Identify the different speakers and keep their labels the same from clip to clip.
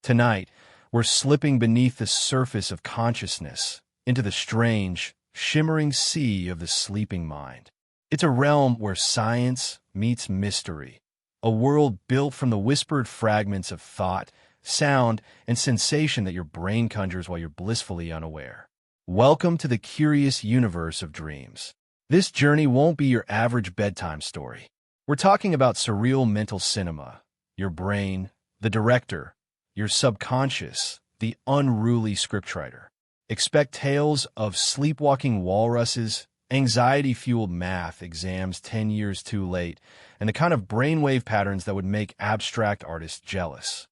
Speaker 1: Tonight, we're slipping beneath the surface of consciousness into the strange, shimmering sea of the sleeping mind. It's a realm where science meets mystery, a world built from the whispered fragments of thought, sound, and sensation that your brain conjures while you're blissfully unaware. Welcome to the curious universe of dreams. This journey won't be your average bedtime story. We're talking about surreal mental cinema, your brain, the director, your subconscious, the unruly scriptwriter. Expect tales of sleepwalking walruses, anxiety-fueled math exams 10 years too late, and the kind of brainwave patterns that would make abstract artists jealous.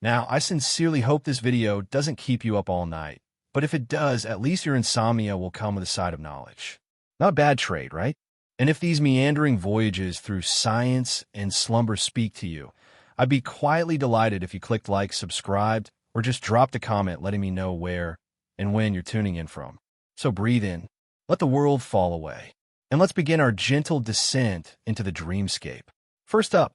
Speaker 1: Now, I sincerely hope this video doesn't keep you up all night, but if it does, at least your insomnia will come with a side of knowledge. Not a bad trade, right? And if these meandering voyages through science and slumber speak to you, I'd be quietly delighted if you clicked like, subscribed, or just dropped a comment letting me know where and when you're tuning in from. So breathe in, let the world fall away, and let's begin our gentle descent into the dreamscape. First up,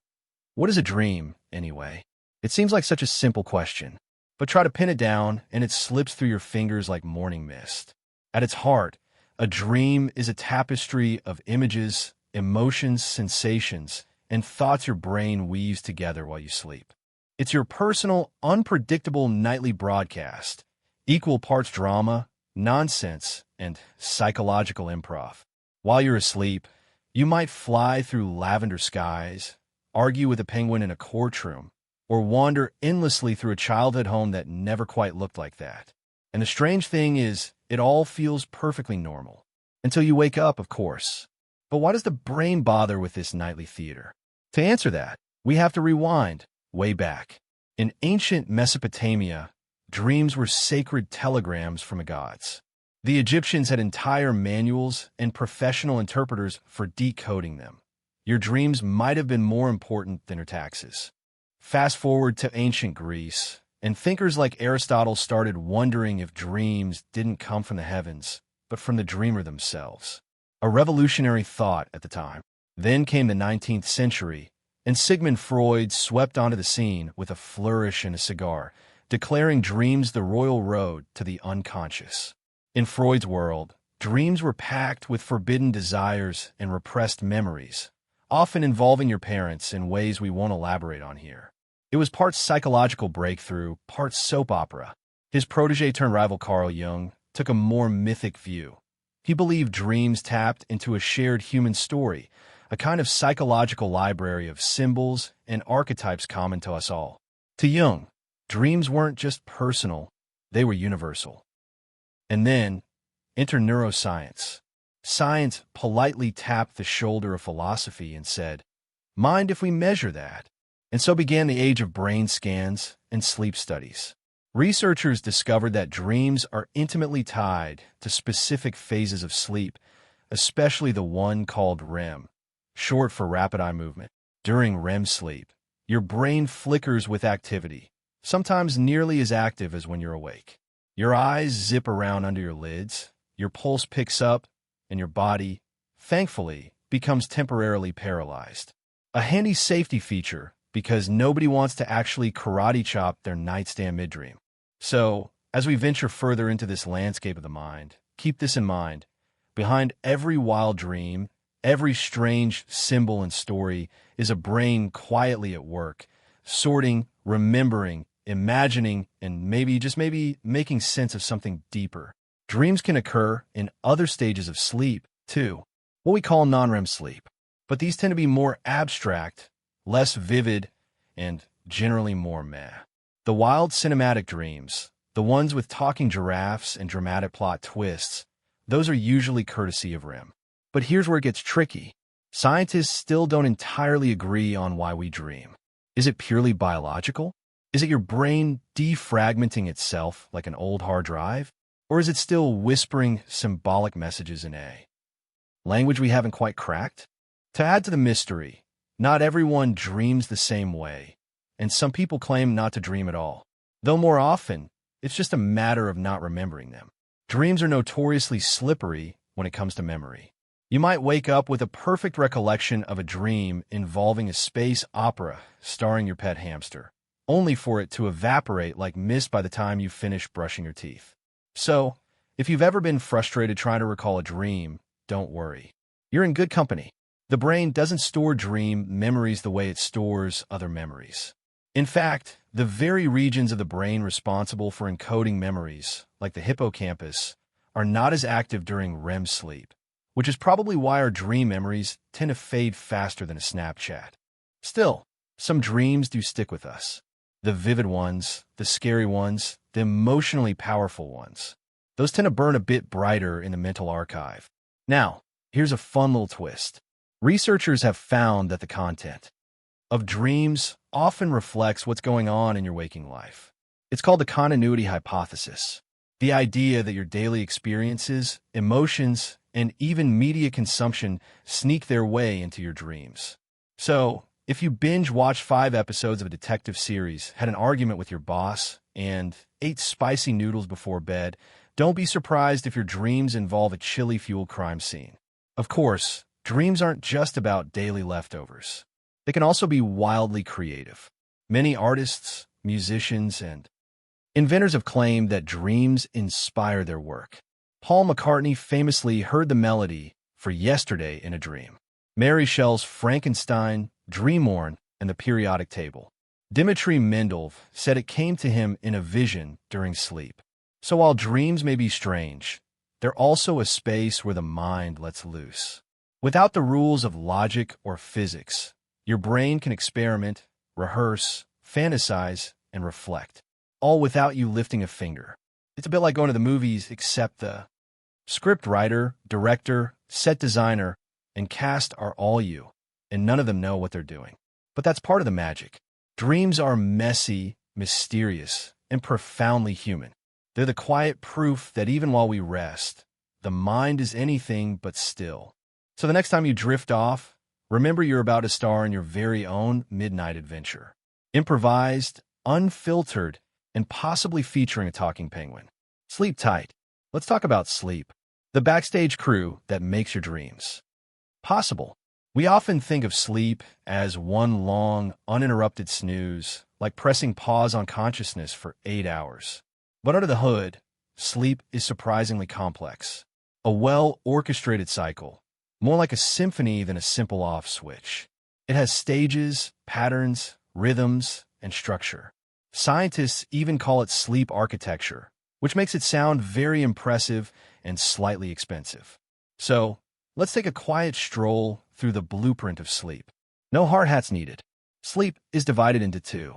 Speaker 1: what is a dream, anyway? It seems like such a simple question, but try to pin it down and it slips through your fingers like morning mist. At its heart, a dream is a tapestry of images, emotions, sensations, and thoughts your brain weaves together while you sleep. It's your personal, unpredictable nightly broadcast, equal parts drama, nonsense, and psychological improv. While you're asleep, you might fly through lavender skies, argue with a penguin in a courtroom, or wander endlessly through a childhood home that never quite looked like that. And the strange thing is, it all feels perfectly normal. Until you wake up, of course. But why does the brain bother with this nightly theater? To answer that, we have to rewind way back. In ancient Mesopotamia, dreams were sacred telegrams from the gods. The Egyptians had entire manuals and professional interpreters for decoding them. Your dreams might have been more important than your taxes. Fast forward to ancient Greece, and thinkers like Aristotle started wondering if dreams didn't come from the heavens, but from the dreamer themselves. A revolutionary thought at the time. Then came the 19th century, and Sigmund Freud swept onto the scene with a flourish and a cigar, declaring dreams the royal road to the unconscious. In Freud's world, dreams were packed with forbidden desires and repressed memories, often involving your parents in ways we won't elaborate on here. It was part psychological breakthrough, part soap opera. His protege-turned-rival Carl Jung took a more mythic view. He believed dreams tapped into a shared human story, a kind of psychological library of symbols and archetypes common to us all. To Jung, dreams weren't just personal, they were universal. And then, enter neuroscience. Science politely tapped the shoulder of philosophy and said, "Mind if we measure that?" And so began the age of brain scans and sleep studies. Researchers discovered that dreams are intimately tied to specific phases of sleep, especially the one called REM, short for rapid eye movement. During REM sleep, your brain flickers with activity, sometimes nearly as active as when you're awake. Your eyes zip around under your lids, your pulse picks up, and your body, thankfully, becomes temporarily paralyzed. A handy safety feature because nobody wants to actually karate chop their nightstand mid-dream. So, as we venture further into this landscape of the mind, keep this in mind. Behind every wild dream, every strange symbol and story is a brain quietly at work, sorting, remembering, imagining, and maybe making sense of something deeper. Dreams can occur in other stages of sleep, too, what we call non-REM sleep. But these tend to be more abstract, less vivid, and generally more meh. The wild cinematic dreams, the ones with talking giraffes and dramatic plot twists, those are usually courtesy of REM. But here's where it gets tricky. Scientists still don't entirely agree on why we dream. Is it purely biological? Is it your brain defragmenting itself like an old hard drive? Or is it still whispering symbolic messages in a language we haven't quite cracked? To add to the mystery, not everyone dreams the same way, and some people claim not to dream at all, though more often, it's just a matter of not remembering them. Dreams are notoriously slippery when it comes to memory. You might wake up with a perfect recollection of a dream involving a space opera starring your pet hamster, only for it to evaporate like mist by the time you finish brushing your teeth. So, if you've ever been frustrated trying to recall a dream, don't worry. You're in good company. The brain doesn't store dream memories the way it stores other memories. In fact, the very regions of the brain responsible for encoding memories, like the hippocampus, are not as active during REM sleep, which is probably why our dream memories tend to fade faster than a Snapchat. Still, some dreams do stick with us. The vivid ones, the scary ones, the emotionally powerful ones. Those tend to burn a bit brighter in the mental archive. Now, here's a fun little twist. Researchers have found that the content of dreams often reflects what's going on in your waking life. It's called the continuity hypothesis. The idea that your daily experiences, emotions, and even media consumption sneak their way into your dreams. So, if you binge-watched 5 episodes of a detective series, had an argument with your boss, and ate spicy noodles before bed, don't be surprised if your dreams involve a chili-fueled crime scene. Of course, dreams aren't just about daily leftovers. They can also be wildly creative. Many artists, musicians, and inventors have claimed that dreams inspire their work. Paul McCartney famously heard the melody for Yesterday in a dream. Mary Shelley's Frankenstein, Dreamorn, and the Periodic Table. Dmitri Mendeleev said it came to him in a vision during sleep. So while dreams may be strange, they're also a space where the mind lets loose. Without the rules of logic or physics, your brain can experiment, rehearse, fantasize, and reflect, all without you lifting a finger. It's a bit like going to the movies, except the script writer, director, set designer, and cast are all you, and none of them know what they're doing. But that's part of the magic. Dreams are messy, mysterious, and profoundly human. They're the quiet proof that even while we rest, the mind is anything but still. So the next time you drift off, remember you're about to star in your very own midnight adventure. Improvised, unfiltered, and possibly featuring a talking penguin. Sleep tight. Let's talk about sleep, the backstage crew that makes your dreams possible. We often think of sleep as one long, uninterrupted snooze, like pressing pause on consciousness for 8 hours. But under the hood, sleep is surprisingly complex. A well-orchestrated cycle, more like a symphony than a simple off switch. It has stages, patterns, rhythms, and structure. Scientists even call it sleep architecture, which makes it sound very impressive and slightly expensive. So, let's take a quiet stroll through the blueprint of sleep. No hard hats needed. Sleep is divided into 2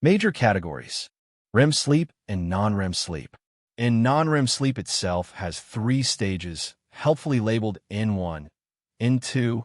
Speaker 1: major categories: REM sleep and non-REM sleep. And non-REM sleep itself has 3 stages, helpfully labeled N1, N2,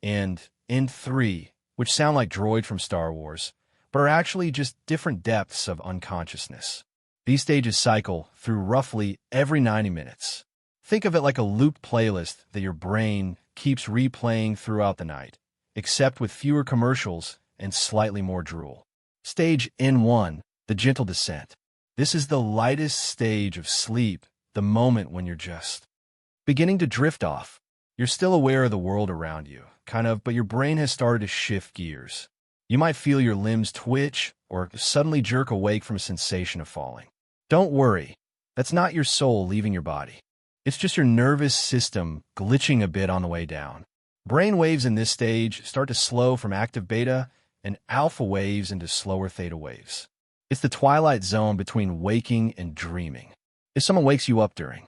Speaker 1: and N3, which sound like droid from Star Wars, but are actually just different depths of unconsciousness. These stages cycle through roughly every 90 minutes. Think of it like a looped playlist that your brain keeps replaying throughout the night, except with fewer commercials and slightly more drool. Stage N1, the gentle descent. This is the lightest stage of sleep, the moment when you're just beginning to drift off. You're still aware of the world around you, but your brain has started to shift gears. You might feel your limbs twitch or suddenly jerk awake from a sensation of falling. Don't worry, that's not your soul leaving your body. It's just your nervous system glitching a bit on the way down. Brain waves in this stage start to slow from active beta and alpha waves into slower theta waves. It's the twilight zone between waking and dreaming. If someone wakes you up during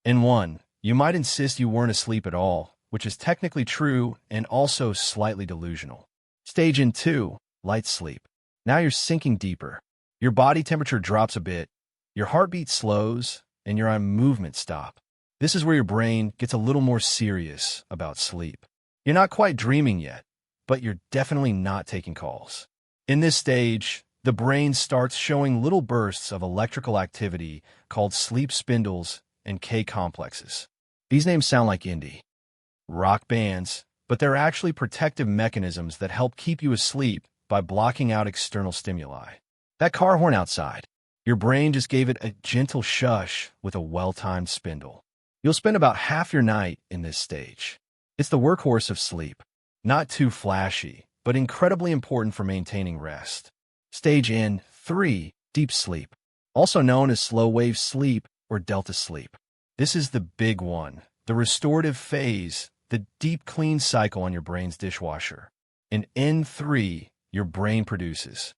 Speaker 1: N1, you might insist you weren't asleep at all, which is technically true and also slightly delusional. Stage N2, light sleep. Now you're sinking deeper. Your body temperature drops a bit, your heartbeat slows, and your eye movements stop. This is where your brain gets a little more serious about sleep. You're not quite dreaming yet, but you're definitely not taking calls. In this stage, the brain starts showing little bursts of electrical activity called sleep spindles and K-complexes. These names sound like indie rock bands, but they're actually protective mechanisms that help keep you asleep by blocking out external stimuli. That car horn outside, your brain just gave it a gentle shush with a well-timed spindle. You'll spend about half your night in this stage. It's the workhorse of sleep. Not too flashy, but incredibly important for maintaining rest. Stage N3, deep sleep, also known as slow-wave sleep or delta sleep. This is the big one, the restorative phase, the deep clean cycle on your brain's dishwasher. In N3, your brain produces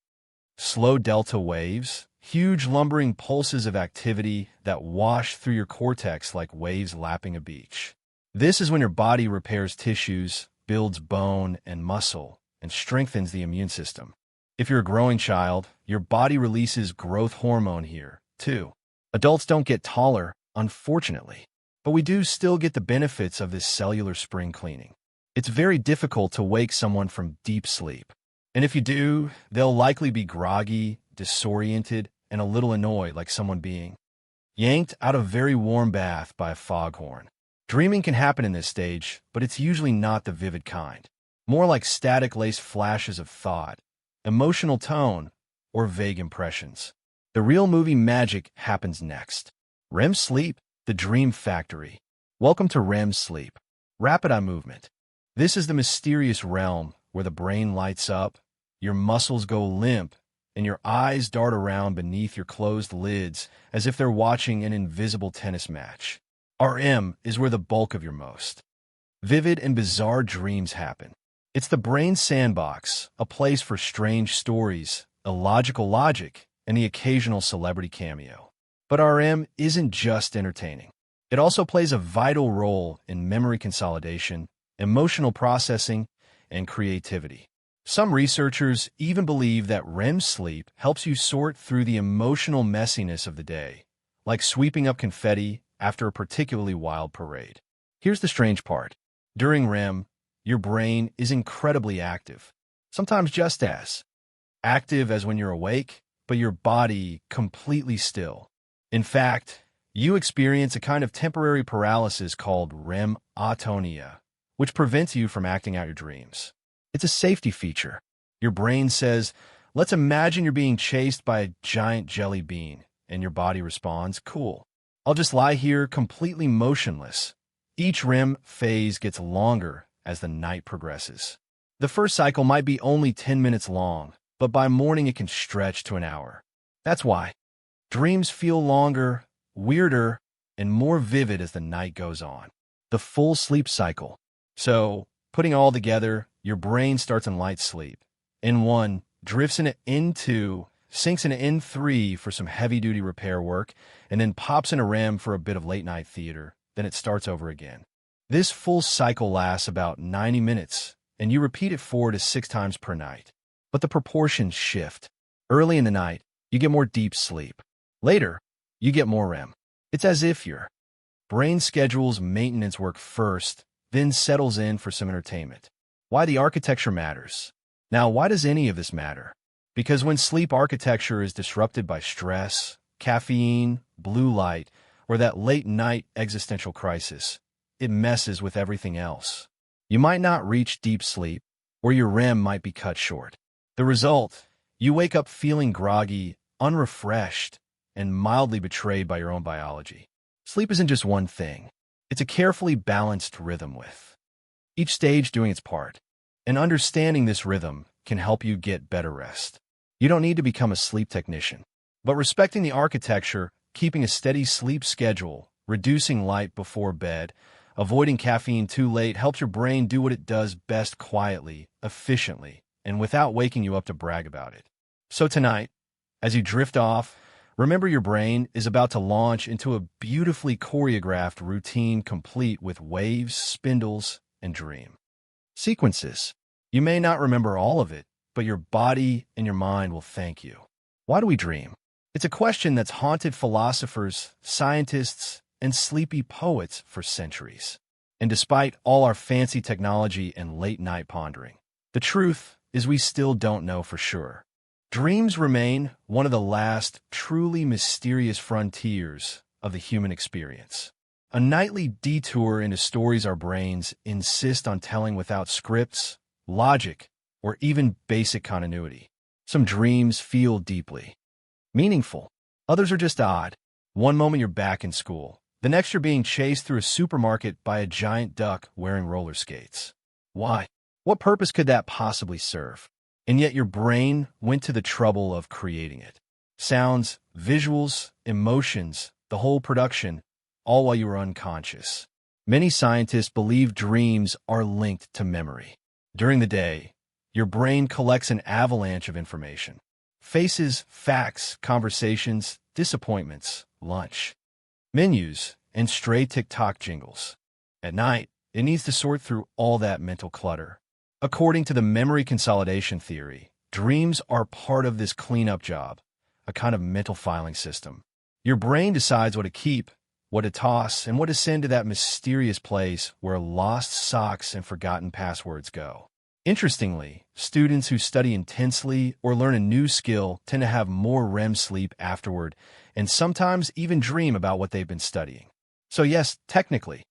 Speaker 1: slow delta waves, huge lumbering pulses of activity that wash through your cortex like waves lapping a beach. This is when your body repairs tissues, builds bone and muscle, and strengthens the immune system. If you're a growing child, your body releases growth hormone here, too. Adults don't get taller, unfortunately, but we do still get the benefits of this cellular spring cleaning. It's very difficult to wake someone from deep sleep. And if you do, they'll likely be groggy, disoriented, and a little annoyed, like someone being yanked out of a very warm bath by a foghorn. Dreaming can happen in this stage, but it's usually not the vivid kind. More like static-laced flashes of thought, emotional tone, or vague impressions. The real movie magic happens next. REM sleep, the dream factory. Welcome to REM sleep. Rapid eye movement. This is the mysterious realm where the brain lights up, your muscles go limp, and your eyes dart around beneath your closed lids as if they're watching an invisible tennis match. REM is where the bulk of your most vivid and bizarre dreams happen. It's the brain's sandbox, a place for strange stories, illogical logic, and the occasional celebrity cameo. But REM isn't just entertaining. It also plays a vital role in memory consolidation, emotional processing, and creativity. Some researchers even believe that REM sleep helps you sort through the emotional messiness of the day, like sweeping up confetti after a particularly wild parade. Here's the strange part. During REM, your brain is incredibly active, sometimes just as active as when you're awake, but your body completely still. In fact, you experience a kind of temporary paralysis called REM atonia, which prevents you from acting out your dreams. It's a safety feature. Your brain says, let's imagine you're being chased by a giant jelly bean, and your body responds, cool. I'll just lie here completely motionless. Each REM phase gets longer as the night progresses. The first cycle might be only 10 minutes long, but by morning it can stretch to an hour. That's why dreams feel longer, weirder, and more vivid as the night goes on. The full sleep cycle. So, putting all together, your brain starts in light sleep. N1 drifts into N2, sinks into N3 for some heavy-duty repair work, and then pops into REM for a bit of late-night theater. Then it starts over again. This full cycle lasts about 90 minutes, and you repeat it 4 to 6 times per night. But the proportions shift. Early in the night, you get more deep sleep. Later, you get more REM. It's as if your brain schedules maintenance work first, then settles in for some entertainment. Why the architecture matters. Now, why does any of this matter? Because when sleep architecture is disrupted by stress, caffeine, blue light, or that late-night existential crisis, it messes with everything else. You might not reach deep sleep, or your REM might be cut short. The result, you wake up feeling groggy, unrefreshed, and mildly betrayed by your own biology. Sleep isn't just one thing. It's a carefully balanced rhythm with each stage doing its part. And understanding this rhythm can help you get better rest. You don't need to become a sleep technician, but respecting the architecture, keeping a steady sleep schedule, reducing light before bed, avoiding caffeine too late helps your brain do what it does best quietly, efficiently, and without waking you up to brag about it. So tonight, as you drift off, remember your brain is about to launch into a beautifully choreographed routine complete with waves, spindles, and dream sequences. You may not remember all of it, but your body and your mind will thank you. Why do we dream? It's a question that's haunted philosophers, scientists, and sleepy poets for centuries. And despite all our fancy technology and late-night pondering, the truth is we still don't know for sure. Dreams remain one of the last truly mysterious frontiers of the human experience. A nightly detour into stories our brains insist on telling without scripts, logic, or even basic continuity. Some dreams feel deeply meaningful. Others are just odd. One moment you're back in school. The next you're being chased through a supermarket by a giant duck wearing roller skates. Why? What purpose could that possibly serve? and yet your brain went to the trouble of creating it. Sounds, visuals, emotions, the whole production, all while you were unconscious. Many scientists believe dreams are linked to memory. During the day, your brain collects an avalanche of information. Faces, facts, conversations, disappointments, lunch, menus, and stray TikTok jingles. At night, it needs to sort through all that mental clutter. According to the memory consolidation theory, dreams are part of this cleanup job, a kind of mental filing system. Your brain decides what to keep, what to toss, and what to send to that mysterious place where lost socks and forgotten passwords go. Interestingly, students who study intensely or learn a new skill tend to have more REM sleep afterward and sometimes even dream about what they've been studying. So yes, technically,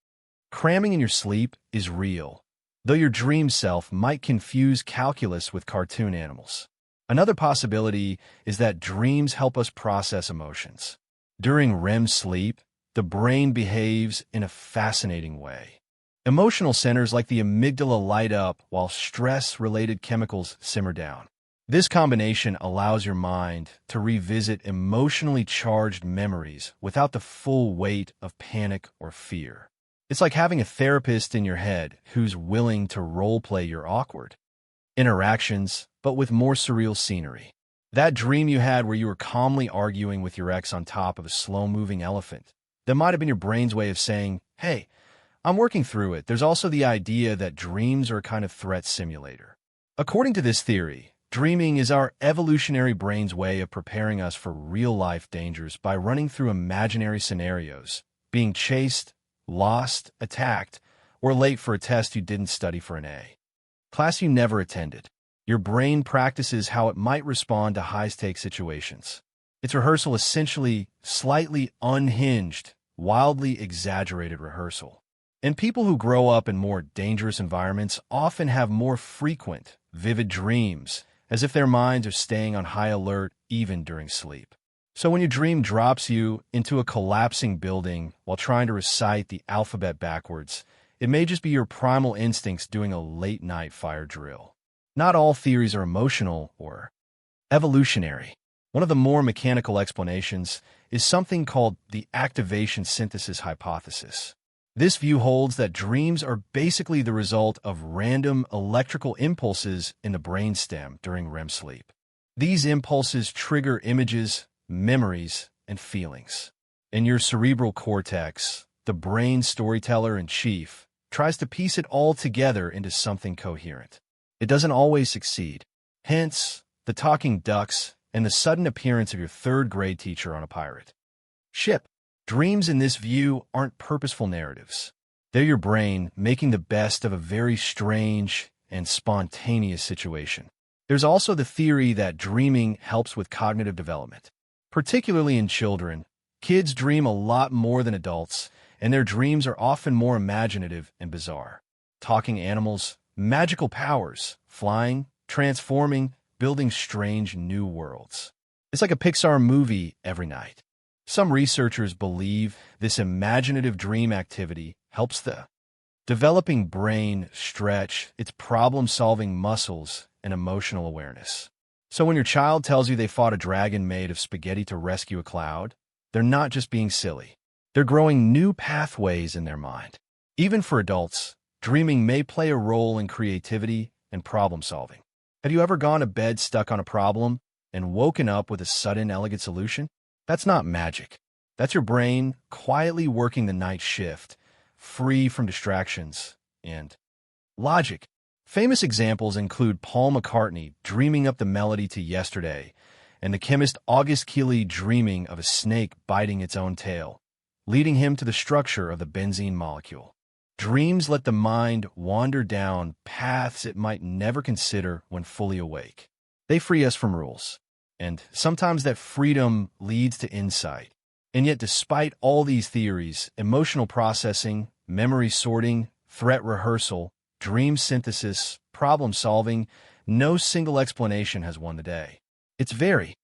Speaker 1: cramming in your sleep is real, though your dream self might confuse calculus with cartoon animals. Another possibility is that dreams help us process emotions. During REM sleep, the brain behaves in a fascinating way. Emotional centers like the amygdala light up while stress-related chemicals simmer down. This combination allows your mind to revisit emotionally charged memories without the full weight of panic or fear. It's like having a therapist in your head who's willing to role-play your awkward interactions, but with more surreal scenery. That dream you had where you were calmly arguing with your ex on top of a slow-moving elephant, that might have been your brain's way of saying, hey, I'm working through it. There's also the idea that dreams are a kind of threat simulator. According to this theory, dreaming is our evolutionary brain's way of preparing us for real-life dangers by running through imaginary scenarios, being chased, lost, attacked, or late for a test you didn't study for an A. Class you never attended. Your brain practices how it might respond to high-stakes situations. Its rehearsal essentially slightly unhinged, wildly exaggerated rehearsal. And people who grow up in more dangerous environments often have more frequent, vivid dreams, as if their minds are staying on high alert even during sleep. So when your dream drops you into a collapsing building while trying to recite the alphabet backwards, it may just be your primal instincts doing a late-night fire drill. Not all theories are emotional or evolutionary. One of the more mechanical explanations is something called the activation-synthesis hypothesis. This view holds that dreams are basically the result of random electrical impulses in the brainstem during REM sleep. These impulses trigger images, memories, and feelings. In your cerebral cortex, the brain storyteller-in-chief tries to piece it all together into something coherent. It doesn't always succeed. Hence, the talking ducks and the sudden appearance of your third-grade teacher on a pirate ship. Dreams in this view aren't purposeful narratives. They're your brain making the best of a very strange and spontaneous situation. There's also the theory that dreaming helps with cognitive development. Particularly in children, kids dream a lot more than adults, and their dreams are often more imaginative and bizarre. Talking animals, magical powers, flying, transforming, building strange new worlds. It's like a Pixar movie every night. Some researchers believe this imaginative dream activity helps the developing brain stretch its problem-solving muscles and emotional awareness. So when your child tells you they fought a dragon made of spaghetti to rescue a cloud, they're not just being silly. They're growing new pathways in their mind. Even for adults, dreaming may play a role in creativity and problem-solving. Have you ever gone to bed stuck on a problem and woken up with a sudden elegant solution? That's not magic. That's your brain quietly working the night shift, free from distractions and logic. Famous examples include Paul McCartney dreaming up the melody to Yesterday, and the chemist August Keeley dreaming of a snake biting its own tail, leading him to the structure of the benzene molecule. Dreams let the mind wander down paths it might never consider when fully awake. They free us from rules. And sometimes that freedom leads to insight. And yet, despite all these theories, emotional processing, memory sorting, threat rehearsal, dream synthesis, problem solving, no single explanation has won the day. It's very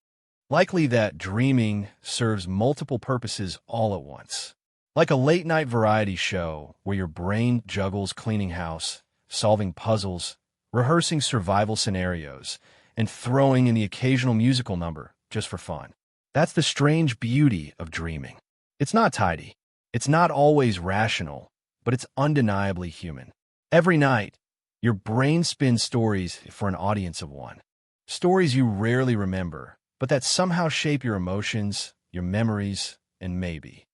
Speaker 1: likely that dreaming serves multiple purposes all at once. Like a late-night variety show where your brain juggles cleaning house, solving puzzles, rehearsing survival scenarios, and throwing in the occasional musical number just for fun. That's the strange beauty of dreaming. It's not tidy. It's not always rational, but it's undeniably human. Every night, your brain spins stories for an audience of one. Stories you rarely remember, but that somehow shape your emotions, your memories, and maybe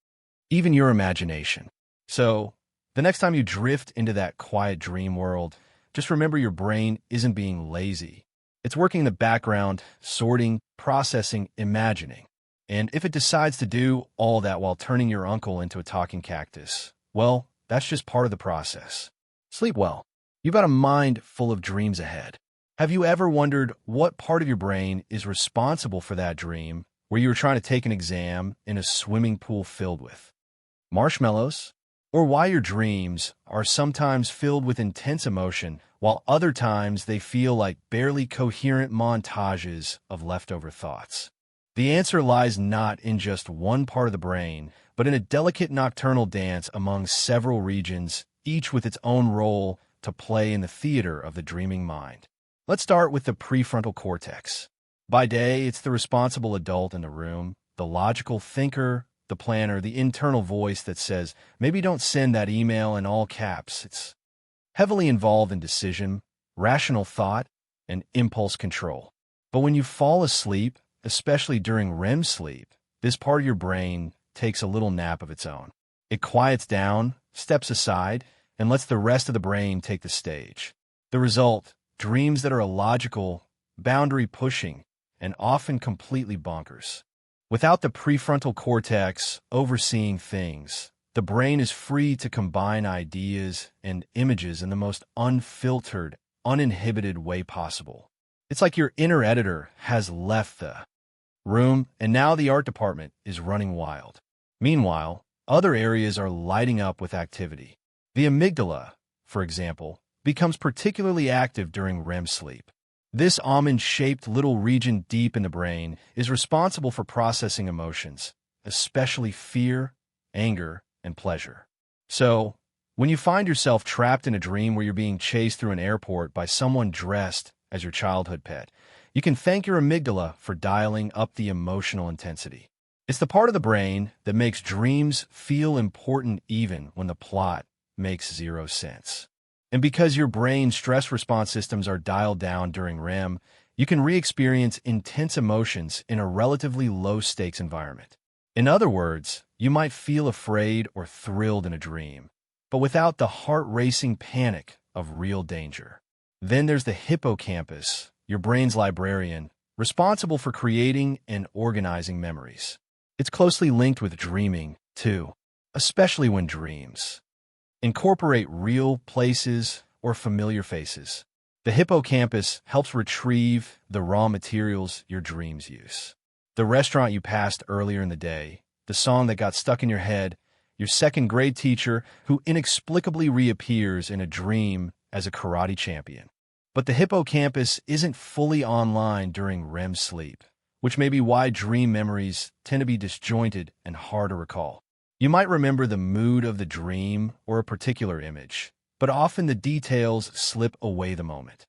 Speaker 1: even your imagination. So, the next time you drift into that quiet dream world, just remember your brain isn't being lazy. It's working in the background, sorting, processing, imagining. And if it decides to do all that while turning your uncle into a talking cactus, well, that's just part of the process. Sleep well. You've got a mind full of dreams ahead. Have you ever wondered what part of your brain is responsible for that dream where you were trying to take an exam in a swimming pool filled with marshmallows? Or why your dreams are sometimes filled with intense emotion, while other times they feel like barely coherent montages of leftover thoughts? The answer lies not in just one part of the brain, but in a delicate nocturnal dance among several regions, each with its own role to play in the theater of the dreaming mind. Let's start with the prefrontal cortex. By day, it's the responsible adult in the room, the logical thinker, the planner, the internal voice that says, maybe don't send that email in all caps. It's heavily involved in decision, rational thought, and impulse control. But when you fall asleep, especially during REM sleep, this part of your brain takes a little nap of its own. It quiets down, steps aside, and lets the rest of the brain take the stage. The result, dreams that are illogical, boundary-pushing, and often completely bonkers. Without the prefrontal cortex overseeing things, the brain is free to combine ideas and images in the most unfiltered, uninhibited way possible. It's like your inner editor has left the room, and now the art department is running wild. Meanwhile, other areas are lighting up with activity. The amygdala, for example, becomes particularly active during REM sleep. This almond-shaped little region deep in the brain is responsible for processing emotions, especially fear, anger, and pleasure. So, when you find yourself trapped in a dream where you're being chased through an airport by someone dressed as your childhood pet, you can thank your amygdala for dialing up the emotional intensity. It's the part of the brain that makes dreams feel important even when the plot makes zero sense. And because your brain's stress response systems are dialed down during REM, you can re-experience intense emotions in a relatively low-stakes environment. In other words, you might feel afraid or thrilled in a dream, but without the heart-racing panic of real danger. Then there's the hippocampus, your brain's librarian, responsible for creating and organizing memories. It's closely linked with dreaming, too, especially when dreams incorporate real places or familiar faces. The hippocampus helps retrieve the raw materials your dreams use. The restaurant you passed earlier in the day, the song that got stuck in your head, your second-grade teacher who inexplicably reappears in a dream as a karate champion. But the hippocampus isn't fully online during REM sleep, which may be why dream memories tend to be disjointed and hard to recall. You might remember the mood of the dream or a particular image, but often the details slip away the moment.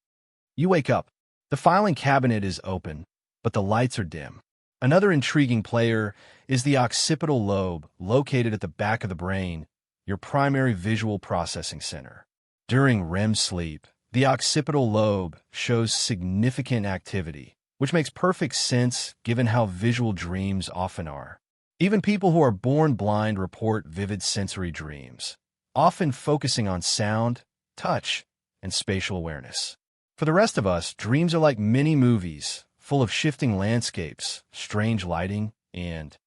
Speaker 1: You wake up. The filing cabinet is open, but the lights are dim. Another intriguing player is the occipital lobe, located at the back of the brain, your primary visual processing center. During REM sleep, the occipital lobe shows significant activity, which makes perfect sense given how visual dreams often are. Even people who are born blind report vivid sensory dreams, often focusing on sound, touch, and spatial awareness. For the rest of us, dreams are like mini movies, full of shifting landscapes, strange lighting, and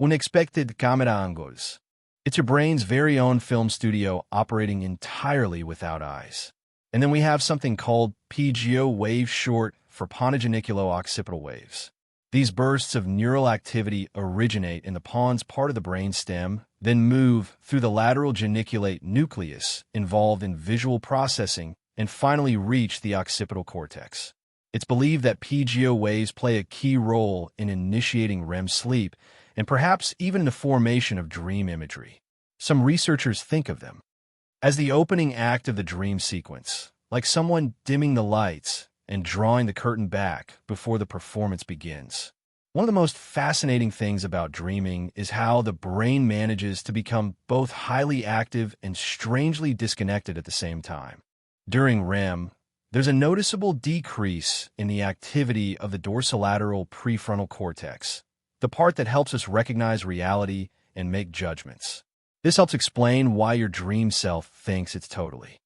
Speaker 1: unexpected camera angles. It's your brain's very own film studio operating entirely without eyes. And then we have something called PGO wave, short for ponegeniculo-occipital waves. These bursts of neural activity originate in the pons part of the brainstem, then move through the lateral geniculate nucleus involved in visual processing, and finally reach the occipital cortex. It's believed that PGO waves play a key role in initiating REM sleep, and perhaps even in the formation of dream imagery. Some researchers think of them as the opening act of the dream sequence, like someone dimming the lights and drawing the curtain back before the performance begins. One of the most fascinating things about dreaming is how the brain manages to become both highly active and strangely disconnected at the same time. During REM, there's a noticeable decrease in the activity of the dorsolateral prefrontal cortex, the part that helps us recognize reality and make judgments. This helps explain why your dream self thinks it's totally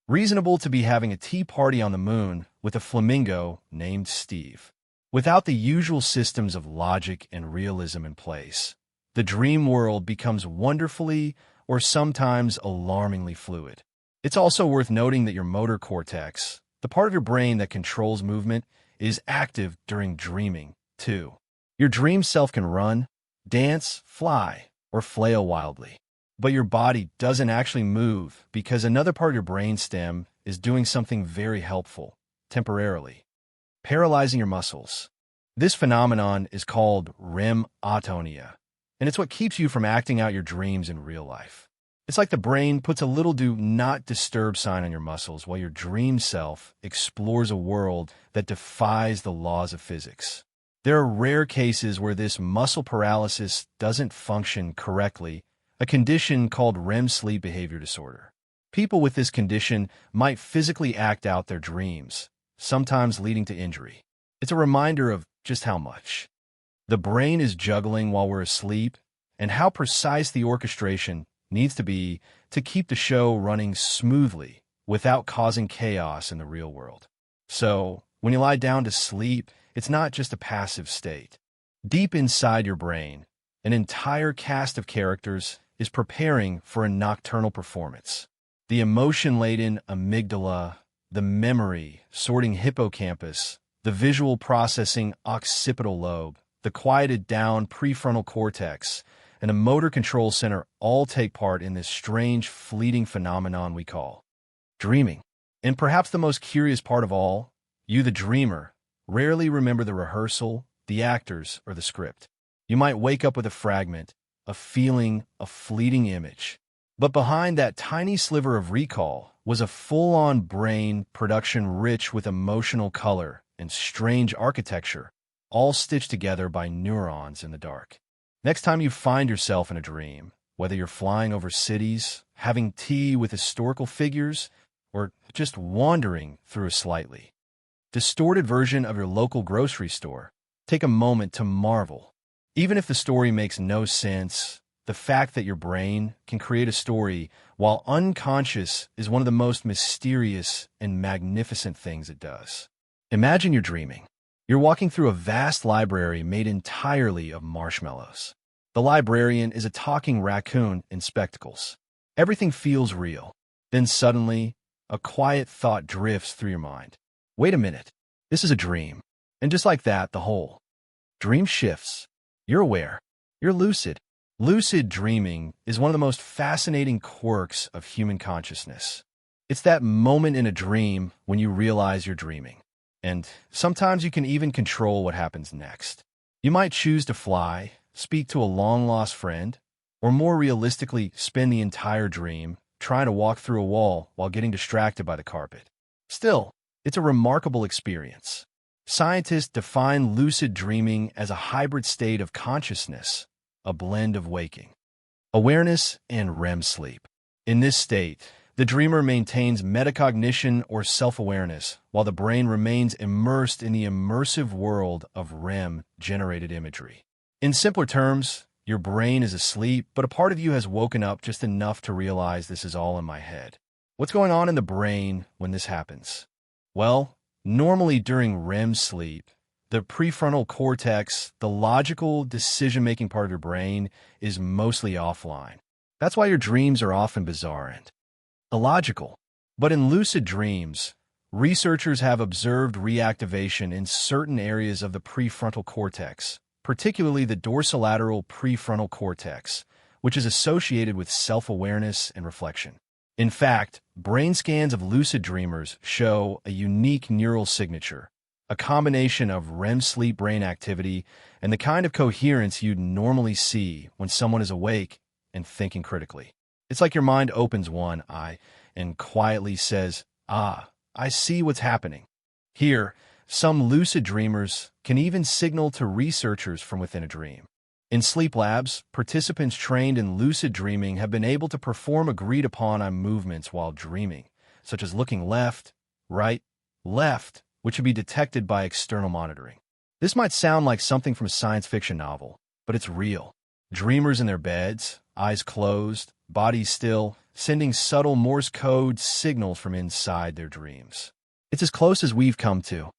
Speaker 1: reasonable to be having a tea party on the moon with a flamingo named Steve. Without the usual systems of logic and realism in place, the dream world becomes wonderfully or sometimes alarmingly fluid. It's also worth noting that your motor cortex, the part of your brain that controls movement, is active during dreaming, too. Your dream self can run, dance, fly, or flail wildly. But your body doesn't actually move because another part of your brainstem is doing something very helpful, temporarily, paralyzing your muscles. This phenomenon is called REM atonia, and it's what keeps you from acting out your dreams in real life. It's like the brain puts a little do not disturb sign on your muscles while your dream self explores a world that defies the laws of physics. There are rare cases where this muscle paralysis doesn't function correctly, a condition called REM sleep behavior disorder. People with this condition might physically act out their dreams, sometimes leading to injury. It's a reminder of just how much the brain is juggling while we're asleep and how precise the orchestration needs to be to keep the show running smoothly without causing chaos in the real world. So, when you lie down to sleep, it's not just a passive state. Deep inside your brain, an entire cast of characters is preparing for a nocturnal performance. The emotion-laden amygdala, the memory-sorting hippocampus, the visual processing occipital lobe, the quieted-down prefrontal cortex, and a motor control center all take part in this strange, fleeting phenomenon we call dreaming. And perhaps the most curious part of all, you, the dreamer, rarely remember the rehearsal, the actors, or the script. You might wake up with a fragment, a feeling, a fleeting image. But behind that tiny sliver of recall was a full-on brain production rich with emotional color and strange architecture, all stitched together by neurons in the dark. Next time you find yourself in a dream, whether you're flying over cities, having tea with historical figures, or just wandering through a slightly distorted version of your local grocery store, take a moment to marvel. Even if the story makes no sense, the fact that your brain can create a story while unconscious is one of the most mysterious and magnificent things it does. Imagine you're dreaming. You're walking through a vast library made entirely of marshmallows. The librarian is a talking raccoon in spectacles. Everything feels real. Then suddenly, a quiet thought drifts through your mind. Wait a minute, this is a dream. And just like that, the whole dream shifts. You're aware. You're lucid. Lucid dreaming is one of the most fascinating quirks of human consciousness. It's that moment in a dream when you realize you're dreaming. And sometimes you can even control what happens next. You might choose to fly, speak to a long-lost friend, or more realistically, spend the entire dream trying to walk through a wall while getting distracted by the carpet. Still, it's a remarkable experience. Scientists define lucid dreaming as a hybrid state of consciousness, a blend of waking awareness and REM sleep. In this state, the dreamer maintains metacognition or self-awareness, while the brain remains immersed in the immersive world of REM-generated imagery. In simpler terms, your brain is asleep, but a part of you has woken up just enough to realize this is all in my head. What's going on in the brain when this happens? Well, normally during REM sleep, the prefrontal cortex, the logical decision-making part of your brain, is mostly offline. That's why your dreams are often bizarre and illogical. But in lucid dreams, researchers have observed reactivation in certain areas of the prefrontal cortex, particularly the dorsolateral prefrontal cortex, which is associated with self-awareness and reflection. In fact, brain scans of lucid dreamers show a unique neural signature, a combination of REM sleep brain activity and the kind of coherence you'd normally see when someone is awake and thinking critically. It's like your mind opens one eye and quietly says, "Ah, I see what's happening." Here, some lucid dreamers can even signal to researchers from within a dream. In sleep labs, participants trained in lucid dreaming have been able to perform agreed-upon movements while dreaming, such as looking left, right, left, which would be detected by external monitoring. This might sound like something from a science fiction novel, but it's real. Dreamers in their beds, eyes closed, bodies still, sending subtle Morse code signals from inside their dreams. It's as close as we've come to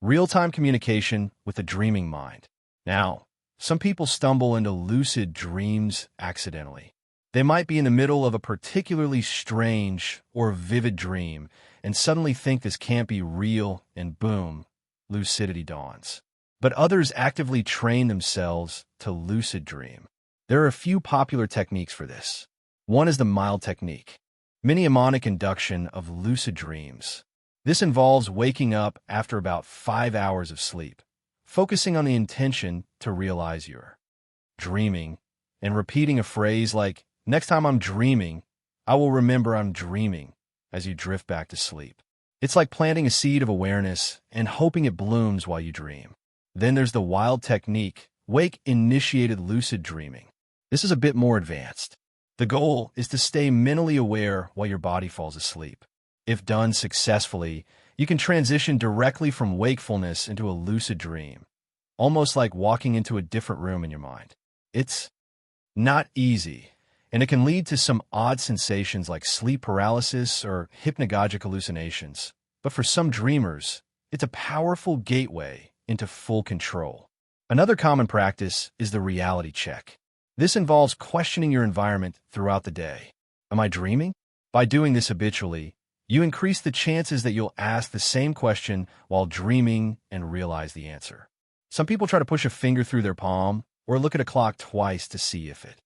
Speaker 1: real-time communication with a dreaming mind. Now, some people stumble into lucid dreams accidentally. They might be in the middle of a particularly strange or vivid dream and suddenly think this can't be real, and boom, lucidity dawns. But others actively train themselves to lucid dream. There are a few popular techniques for this. One is the mild technique, mnemonic induction of lucid dreams. This involves waking up after about 5 hours of sleep, focusing on the intention to realize you're dreaming, and repeating a phrase like, "Next time I'm dreaming, I will remember I'm dreaming," as you drift back to sleep. It's like planting a seed of awareness and hoping it blooms while you dream. Then there's the wild technique, wake-initiated lucid dreaming. This is a bit more advanced. The goal is to stay mentally aware while your body falls asleep. If done successfully, you can transition directly from wakefulness into a lucid dream, almost like walking into a different room in your mind. It's not easy, and it can lead to some odd sensations like sleep paralysis or hypnagogic hallucinations. But for some dreamers, it's a powerful gateway into full control. Another common practice is the reality check. This involves questioning your environment throughout the day. Am I dreaming? By doing this habitually, you increase the chances that you'll ask the same question while dreaming and realize the answer. Some people try to push a finger through their palm or look at a clock twice to see if it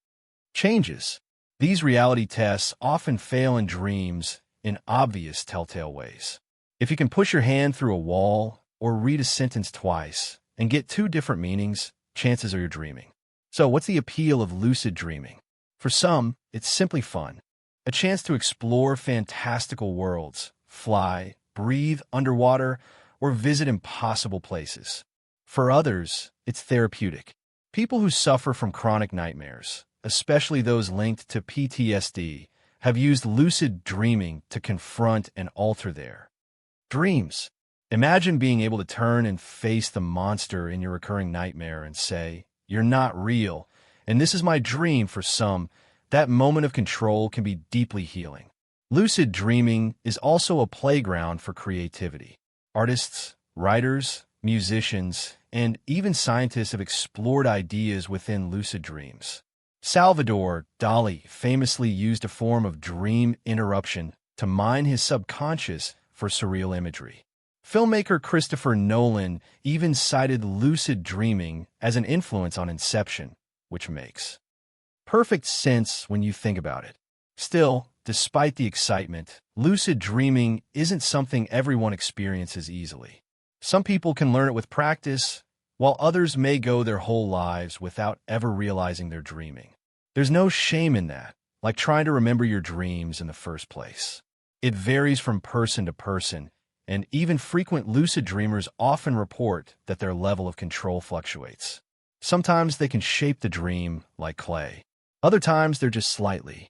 Speaker 1: changes. These reality tests often fail in dreams in obvious telltale ways. If you can push your hand through a wall or read a sentence twice and get two different meanings, chances are you're dreaming. So what's the appeal of lucid dreaming? For some, it's simply fun. A chance to explore fantastical worlds, fly, breathe underwater, or visit impossible places. For others, it's therapeutic. People who suffer from chronic nightmares, especially those linked to PTSD, have used lucid dreaming to confront and alter their dreams. Imagine being able to turn and face the monster in your recurring nightmare and say, "You're not real, and this is my dream." For some, that moment of control can be deeply healing. Lucid dreaming is also a playground for creativity. Artists, writers, musicians, and even scientists have explored ideas within lucid dreams. Salvador Dali famously used a form of dream interruption to mine his subconscious for surreal imagery. Filmmaker Christopher Nolan even cited lucid dreaming as an influence on Inception, which makes perfect sense when you think about it. Still, despite the excitement, lucid dreaming isn't something everyone experiences easily. Some people can learn it with practice, while others may go their whole lives without ever realizing they're dreaming. There's no shame in that, like trying to remember your dreams in the first place. It varies from person to person, and even frequent lucid dreamers often report that their level of control fluctuates. Sometimes they can shape the dream like clay. Other times they're just slightly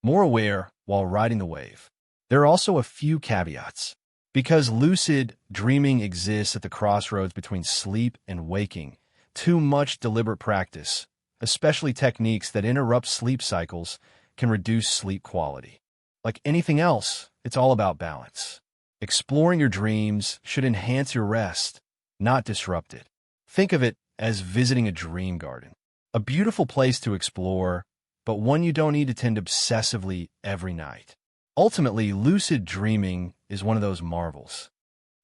Speaker 1: more aware while riding the wave. There are also a few caveats. Because lucid dreaming exists at the crossroads between sleep and waking, too much deliberate practice, especially techniques that interrupt sleep cycles, can reduce sleep quality. Like anything else, it's all about balance. Exploring your dreams should enhance your rest, not disrupt it. Think of it as visiting a dream garden. A beautiful place to explore, but one you don't need to tend obsessively every night. Ultimately, lucid dreaming is one of those marvels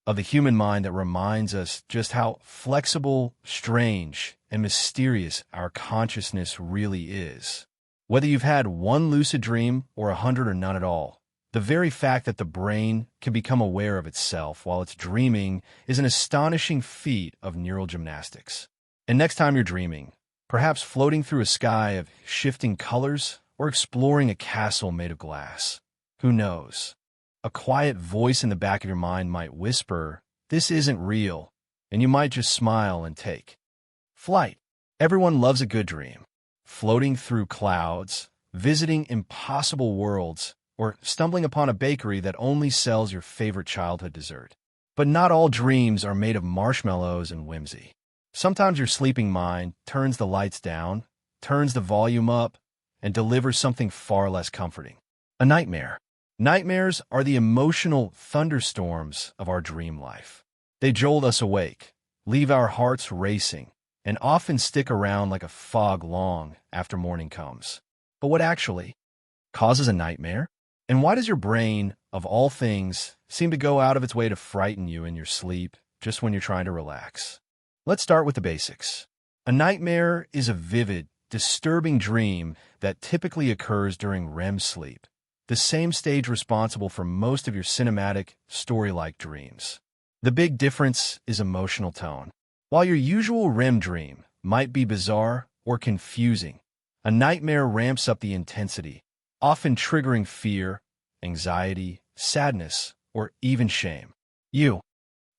Speaker 1: of the human mind that reminds us just how flexible, strange, and mysterious our consciousness really is. Whether you've had one lucid dream or 100 or none at all, the very fact that the brain can become aware of itself while it's dreaming is an astonishing feat of neural gymnastics. And next time you're dreaming, perhaps floating through a sky of shifting colors or exploring a castle made of glass, who knows? A quiet voice in the back of your mind might whisper, this isn't real, and you might just smile and take flight. Everyone loves a good dream. Floating through clouds, visiting impossible worlds, or stumbling upon a bakery that only sells your favorite childhood dessert. But not all dreams are made of marshmallows and whimsy. Sometimes your sleeping mind turns the lights down, turns the volume up, and delivers something far less comforting. A nightmare. Nightmares are the emotional thunderstorms of our dream life. They jolt us awake, leave our hearts racing, and often stick around like a fog long after morning comes. But what actually causes a nightmare? And why does your brain, of all things, seem to go out of its way to frighten you in your sleep just when you're trying to relax? Let's start with the basics. A nightmare is a vivid, disturbing dream that typically occurs during REM sleep, the same stage responsible for most of your cinematic, story-like dreams. The big difference is emotional tone. While your usual REM dream might be bizarre or confusing, a nightmare ramps up the intensity, often triggering fear, anxiety, sadness, or even shame. You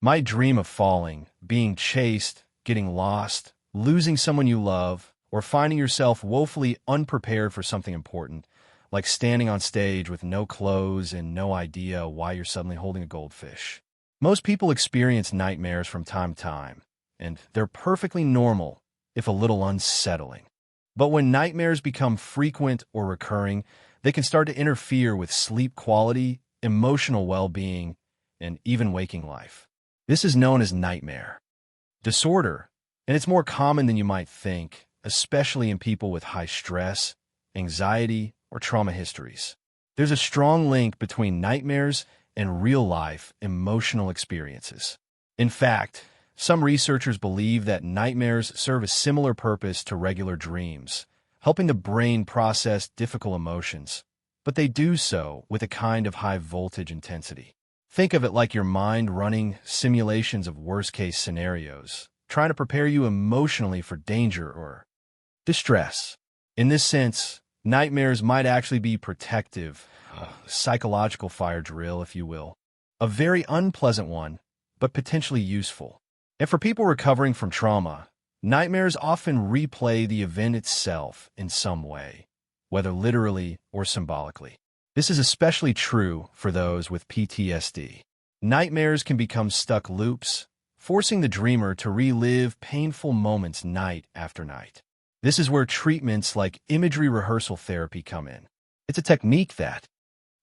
Speaker 1: might dream of falling, being chased, getting lost, losing someone you love, or finding yourself woefully unprepared for something important, like standing on stage with no clothes and no idea why you're suddenly holding a goldfish. Most people experience nightmares from time to time, and they're perfectly normal, if a little unsettling. But when nightmares become frequent or recurring, they can start to interfere with sleep quality, emotional well-being, and even waking life. This is known as nightmare disorder, and it's more common than you might think, especially in people with high stress, anxiety, or trauma histories. There's a strong link between nightmares and real-life emotional experiences. In fact, some researchers believe that nightmares serve a similar purpose to regular dreams, helping the brain process difficult emotions, but they do so with a kind of high-voltage intensity. Think of it like your mind running simulations of worst-case scenarios, trying to prepare you emotionally for danger or distress. In this sense, nightmares might actually be protective, a psychological fire drill, if you will. A very unpleasant one, but potentially useful. And for people recovering from trauma, nightmares often replay the event itself in some way, whether literally or symbolically. This is especially true for those with PTSD. Nightmares can become stuck loops, forcing the dreamer to relive painful moments night after night. This is where treatments like imagery rehearsal therapy come in. It's a technique that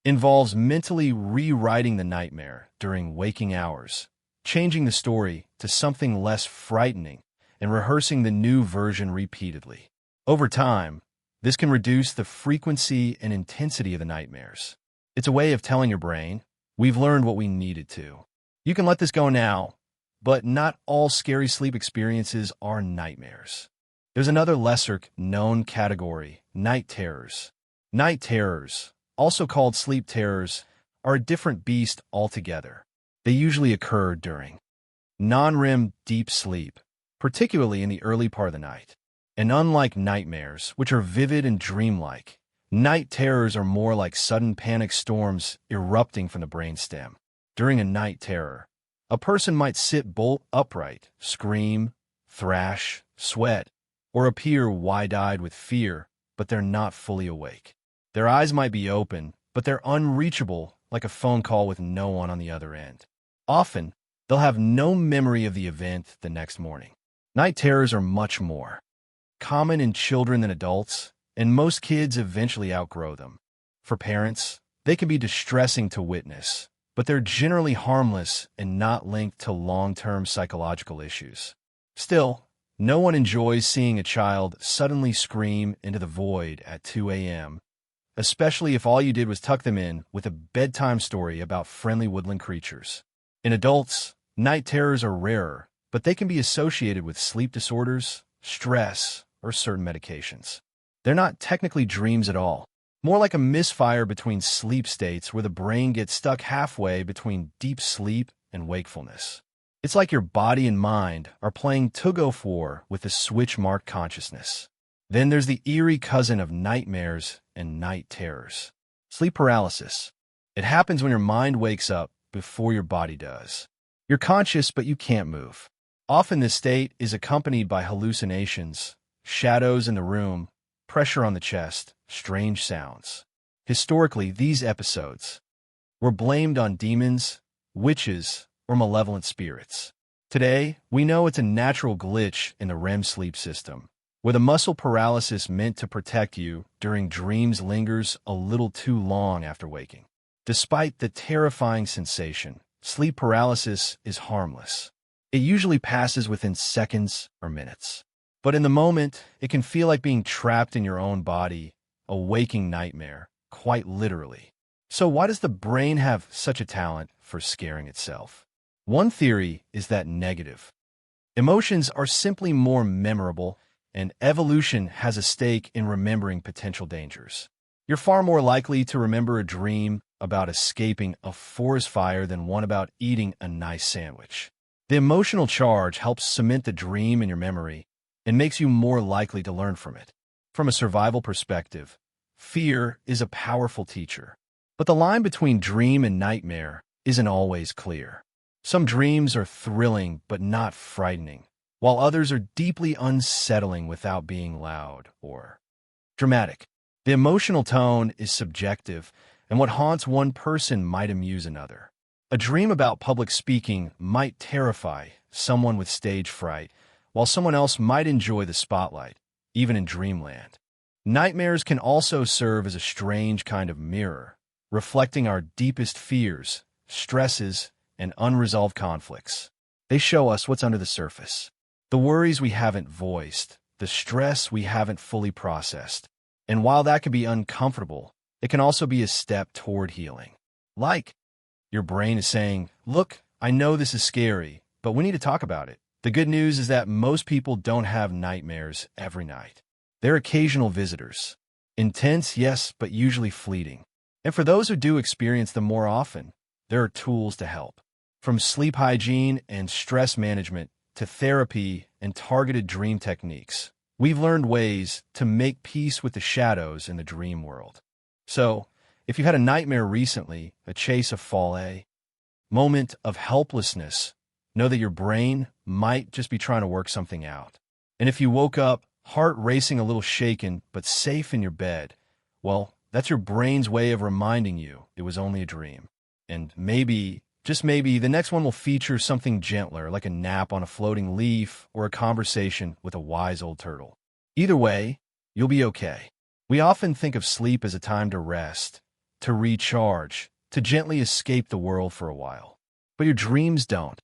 Speaker 1: involves mentally rewriting the nightmare during waking hours, changing the story to something less frightening, and rehearsing the new version repeatedly. Over time, this can reduce the frequency and intensity of the nightmares. It's a way of telling your brain, we've learned what we needed to. You can let this go now, but not all scary sleep experiences are nightmares. There's another lesser-known category, night terrors. Night terrors, also called sleep terrors, are a different beast altogether. They usually occur during non-REM deep sleep, particularly in the early part of the night. And unlike nightmares, which are vivid and dreamlike, night terrors are more like sudden panic storms erupting from the brainstem. During a night terror, a person might sit bolt upright, scream, thrash, sweat, or appear wide-eyed with fear, but they're not fully awake. Their eyes might be open, but they're unreachable, like a phone call with no one on the other end. Often, they'll have no memory of the event the next morning. Night terrors are much more common in children than adults, and most kids eventually outgrow them. For parents, they can be distressing to witness, but they're generally harmless and not linked to long-term psychological issues. Still, no one enjoys seeing a child suddenly scream into the void at 2 a.m., especially if all you did was tuck them in with a bedtime story about friendly woodland creatures. In adults, night terrors are rarer, but they can be associated with sleep disorders, stress, or certain medications. They're not technically dreams at all, more like a misfire between sleep states where the brain gets stuck halfway between deep sleep and wakefulness. It's like your body and mind are playing tug-of-war with a switch-marked consciousness. Then there's the eerie cousin of nightmares and night terrors, sleep paralysis. It happens when your mind wakes up before your body does. You're conscious, but you can't move. Often this state is accompanied by hallucinations, shadows in the room, pressure on the chest, strange sounds. Historically, these episodes were blamed on demons, witches, or malevolent spirits. Today, we know it's a natural glitch in the REM sleep system, where the muscle paralysis meant to protect you during dreams lingers a little too long after waking. Despite the terrifying sensation, sleep paralysis is harmless. It usually passes within seconds or minutes. But in the moment, it can feel like being trapped in your own body, a waking nightmare, quite literally. So why does the brain have such a talent for scaring itself? One theory is that negative emotions are simply more memorable, and evolution has a stake in remembering potential dangers. You're far more likely to remember a dream about escaping a forest fire than one about eating a nice sandwich. The emotional charge helps cement the dream in your memory and makes you more likely to learn from it. From a survival perspective, fear is a powerful teacher. But the line between dream and nightmare isn't always clear. Some dreams are thrilling but not frightening, while others are deeply unsettling without being loud or dramatic. The emotional tone is subjective, and what haunts one person might amuse another. A dream about public speaking might terrify someone with stage fright, while someone else might enjoy the spotlight, even in dreamland. Nightmares can also serve as a strange kind of mirror, reflecting our deepest fears, stresses, and unresolved conflicts. They show us what's under the surface, the worries we haven't voiced, the stress we haven't fully processed. And while that can be uncomfortable, it can also be a step toward healing. Like, your brain is saying, look, I know this is scary, but we need to talk about it. The good news is that most people don't have nightmares every night. They're occasional visitors. Intense, yes, but usually fleeting. And for those who do experience them more often, there are tools to help. From sleep hygiene and stress management to therapy and targeted dream techniques, we've learned ways to make peace with the shadows in the dream world. So, if you had a nightmare recently, a chase of a moment of helplessness, know that your brain might just be trying to work something out. And if you woke up, heart racing a little shaken, but safe in your bed, well, that's your brain's way of reminding you it was only a dream. And maybe, just maybe, the next one will feature something gentler, like a nap on a floating leaf or a conversation with a wise old turtle. Either way, you'll be okay. We often think of sleep as a time to rest, to recharge, to gently escape the world for a while. But your dreams don't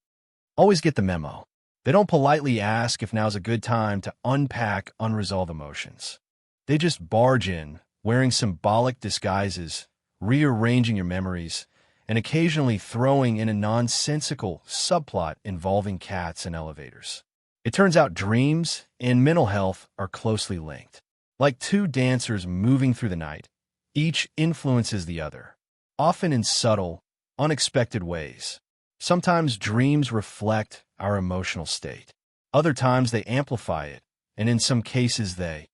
Speaker 1: always get the memo. They don't politely ask if now's a good time to unpack unresolved emotions. They just barge in, wearing symbolic disguises, rearranging your memories, and occasionally throwing in a nonsensical subplot involving cats and elevators. It turns out dreams and mental health are closely linked. Like two dancers moving through the night, each influences the other, often in subtle, unexpected ways. Sometimes dreams reflect our emotional state. Other times they amplify it, and in some cases they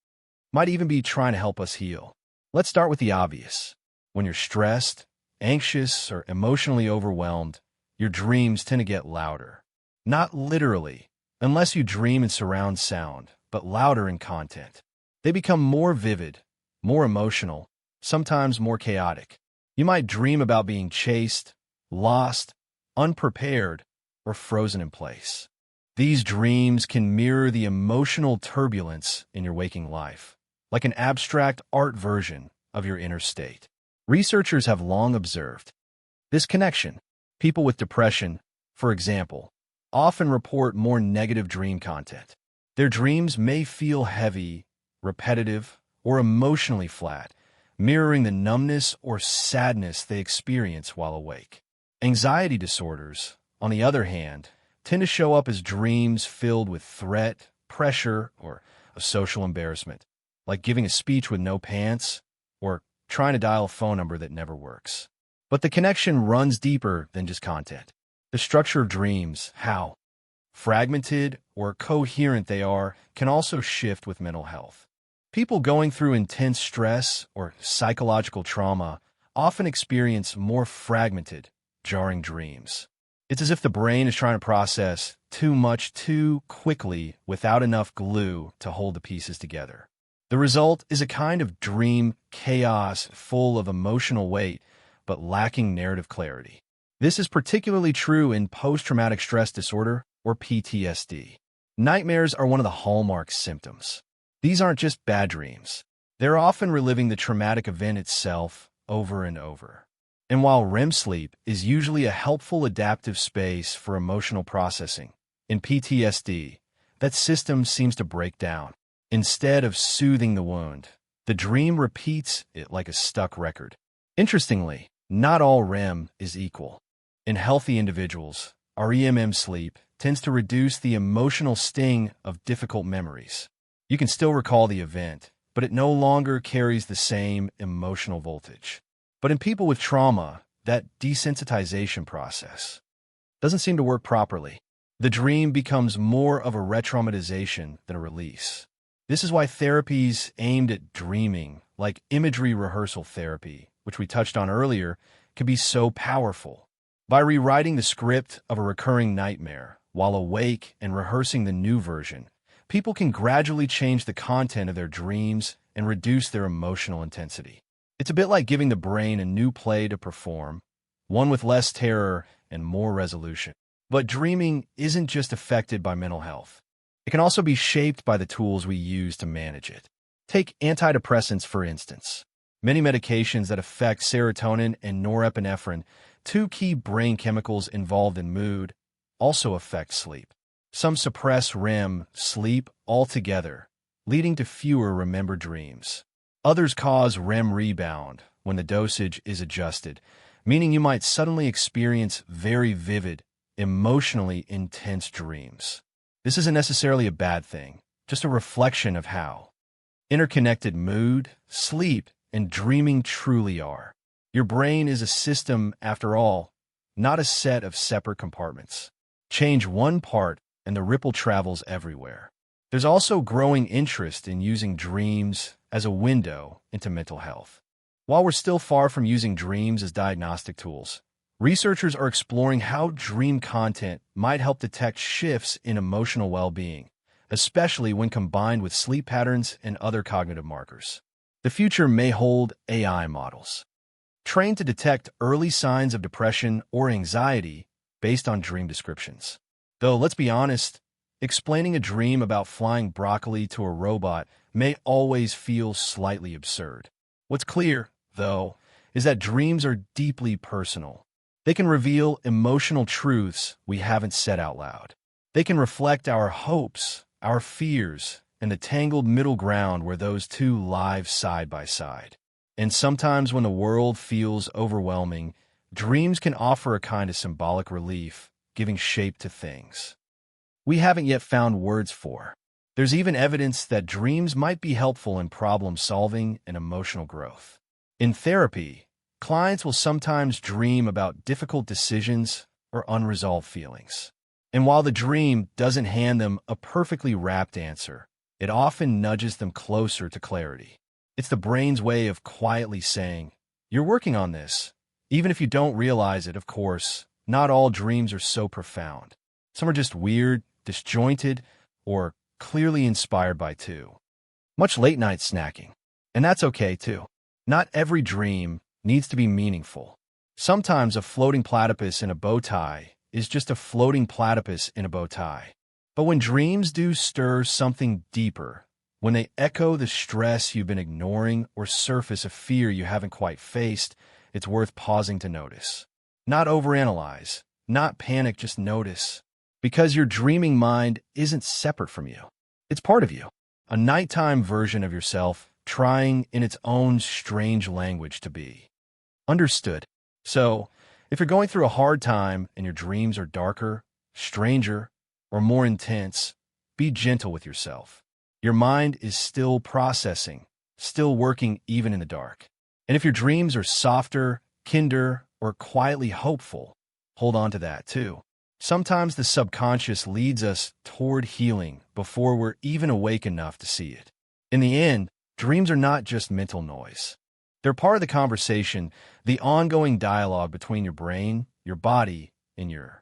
Speaker 1: might even be trying to help us heal. Let's start with the obvious. When you're stressed, anxious, or emotionally overwhelmed, your dreams tend to get louder. Not literally, unless you dream in surround sound, but louder in content. They become more vivid, more emotional, sometimes more chaotic. You might dream about being chased, lost, unprepared, or frozen in place. These dreams can mirror the emotional turbulence in your waking life, like an abstract art version of your inner state. Researchers have long observed this connection. People with depression, for example, often report more negative dream content. Their dreams may feel heavy, repetitive, or emotionally flat, mirroring the numbness or sadness they experience while awake. Anxiety disorders, on the other hand, tend to show up as dreams filled with threat, pressure, or a social embarrassment, like giving a speech with no pants or trying to dial a phone number that never works. But the connection runs deeper than just content. The structure of dreams, how fragmented or coherent they are, can also shift with mental health. People going through intense stress or psychological trauma often experience more fragmented, jarring dreams. It's as if the brain is trying to process too much too quickly without enough glue to hold the pieces together. The result is a kind of dream chaos full of emotional weight, but lacking narrative clarity. This is particularly true in post-traumatic stress disorder, or PTSD. Nightmares are one of the hallmark symptoms. These aren't just bad dreams. They're often reliving the traumatic event itself over and over. And while REM sleep is usually a helpful adaptive space for emotional processing, in PTSD, that system seems to break down. Instead of soothing the wound, the dream repeats it like a stuck record. Interestingly, not all REM is equal. In healthy individuals, REM sleep tends to reduce the emotional sting of difficult memories. You can still recall the event, but it no longer carries the same emotional voltage. But in people with trauma, that desensitization process doesn't seem to work properly. The dream becomes more of a re-traumatization than a release. This is why therapies aimed at dreaming, like imagery rehearsal therapy, which we touched on earlier, can be so powerful. By rewriting the script of a recurring nightmare while awake and rehearsing the new version, people can gradually change the content of their dreams and reduce their emotional intensity. It's a bit like giving the brain a new play to perform, one with less terror and more resolution. But dreaming isn't just affected by mental health. It can also be shaped by the tools we use to manage it. Take antidepressants, for instance. Many medications that affect serotonin and norepinephrine, two key brain chemicals involved in mood, also affect sleep. Some suppress REM sleep altogether, leading to fewer remembered dreams. Others cause REM rebound when the dosage is adjusted, meaning you might suddenly experience very vivid, emotionally intense dreams. This isn't necessarily a bad thing, just a reflection of how interconnected mood, sleep, and dreaming truly are. Your brain is a system, after all, not a set of separate compartments. Change one part, and the ripple travels everywhere. There's also growing interest in using dreams as a window into mental health. While we're still far from using dreams as diagnostic tools, researchers are exploring how dream content might help detect shifts in emotional well-being, especially when combined with sleep patterns and other cognitive markers. The future may hold AI models, trained to detect early signs of depression or anxiety based on dream descriptions. Though, let's be honest, explaining a dream about flying broccoli to a robot may always feel slightly absurd. What's clear, though, is that dreams are deeply personal. They can reveal emotional truths we haven't said out loud. They can reflect our hopes, our fears, and the tangled middle ground where those two live side by side. And sometimes when the world feels overwhelming, dreams can offer a kind of symbolic relief, giving shape to things we haven't yet found words for. There's even evidence that dreams might be helpful in problem solving and emotional growth. In therapy, clients will sometimes dream about difficult decisions or unresolved feelings. And while the dream doesn't hand them a perfectly wrapped answer, it often nudges them closer to clarity. It's the brain's way of quietly saying, "You're working on this." Even if you don't realize it, of course, not all dreams are so profound. Some are just weird, disjointed, or clearly inspired by too much late-night snacking. And that's okay, too. Not every dream needs to be meaningful. Sometimes a floating platypus in a bow tie is just a floating platypus in a bow tie. But when dreams do stir something deeper, when they echo the stress you've been ignoring or surface a fear you haven't quite faced, it's worth pausing to notice. Not overanalyze, not panic, just notice. Because your dreaming mind isn't separate from you. It's part of you. A nighttime version of yourself trying in its own strange language to be understood. So, if you're going through a hard time and your dreams are darker, stranger, or more intense, be gentle with yourself. Your mind is still processing, still working even in the dark. And if your dreams are softer, kinder, or quietly hopeful, hold on to that too. Sometimes the subconscious leads us toward healing before we're even awake enough to see it. In the end, dreams are not just mental noise. They're part of the conversation, the ongoing dialogue between your brain, your body, and your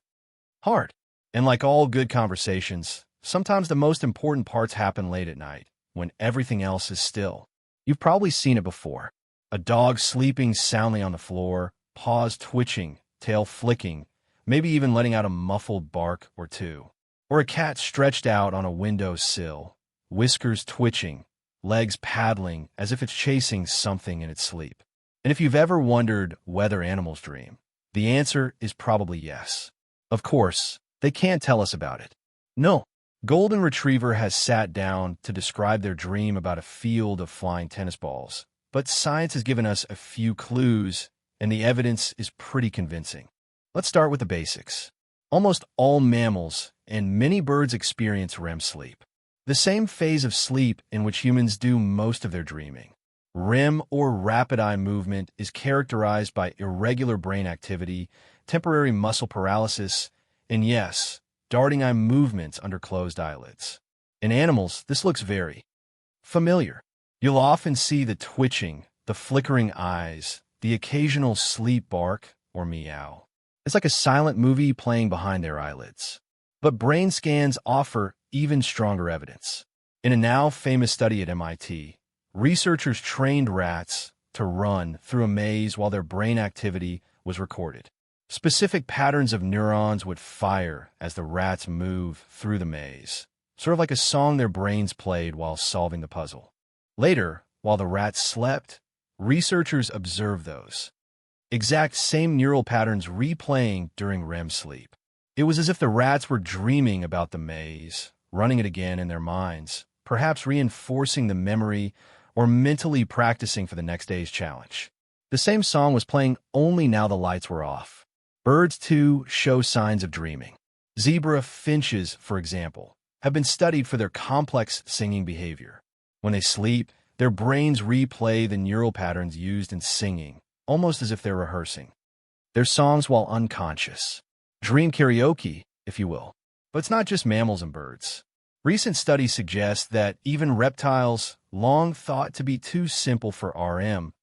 Speaker 1: hard. And like all good conversations, sometimes the most important parts happen late at night, when everything else is still. You've probably seen it before. A dog sleeping soundly on the floor, paws twitching, tail flicking, maybe even letting out a muffled bark or two. Or a cat stretched out on a window sill, whiskers twitching, legs paddling as if it's chasing something in its sleep. And if you've ever wondered whether animals dream, the answer is probably yes. Of course, they can't tell us about it. No. Golden Retriever has sat down to describe their dream about a field of flying tennis balls, but science has given us a few clues, and the evidence is pretty convincing. Let's start with the basics. Almost all mammals and many birds experience REM sleep, the same phase of sleep in which humans do most of their dreaming. REM, or rapid eye movement, is characterized by irregular brain activity, temporary muscle paralysis, and yes, darting eye movements under closed eyelids. In animals, this looks very familiar. You'll often see the twitching, the flickering eyes, the occasional sleep bark or meow. It's like a silent movie playing behind their eyelids. But brain scans offer even stronger evidence. In a now famous study at MIT, researchers trained rats to run through a maze while their brain activity was recorded. Specific patterns of neurons would fire as the rats move through the maze, sort of like a song their brains played while solving the puzzle. Later, while the rats slept, researchers observed those exact same neural patterns replaying during REM sleep. It was as if the rats were dreaming about the maze, running it again in their minds, perhaps reinforcing the memory or mentally practicing for the next day's challenge. The same song was playing only now the lights were off. Birds, too, show signs of dreaming. Zebra finches, for example, have been studied for their complex singing behavior. When they sleep, their brains replay the neural patterns used in singing, almost as if they're rehearsing their songs while unconscious. Dream karaoke, if you will. But it's not just mammals and birds. Recent studies suggest that even reptiles, long thought to be too simple for RM,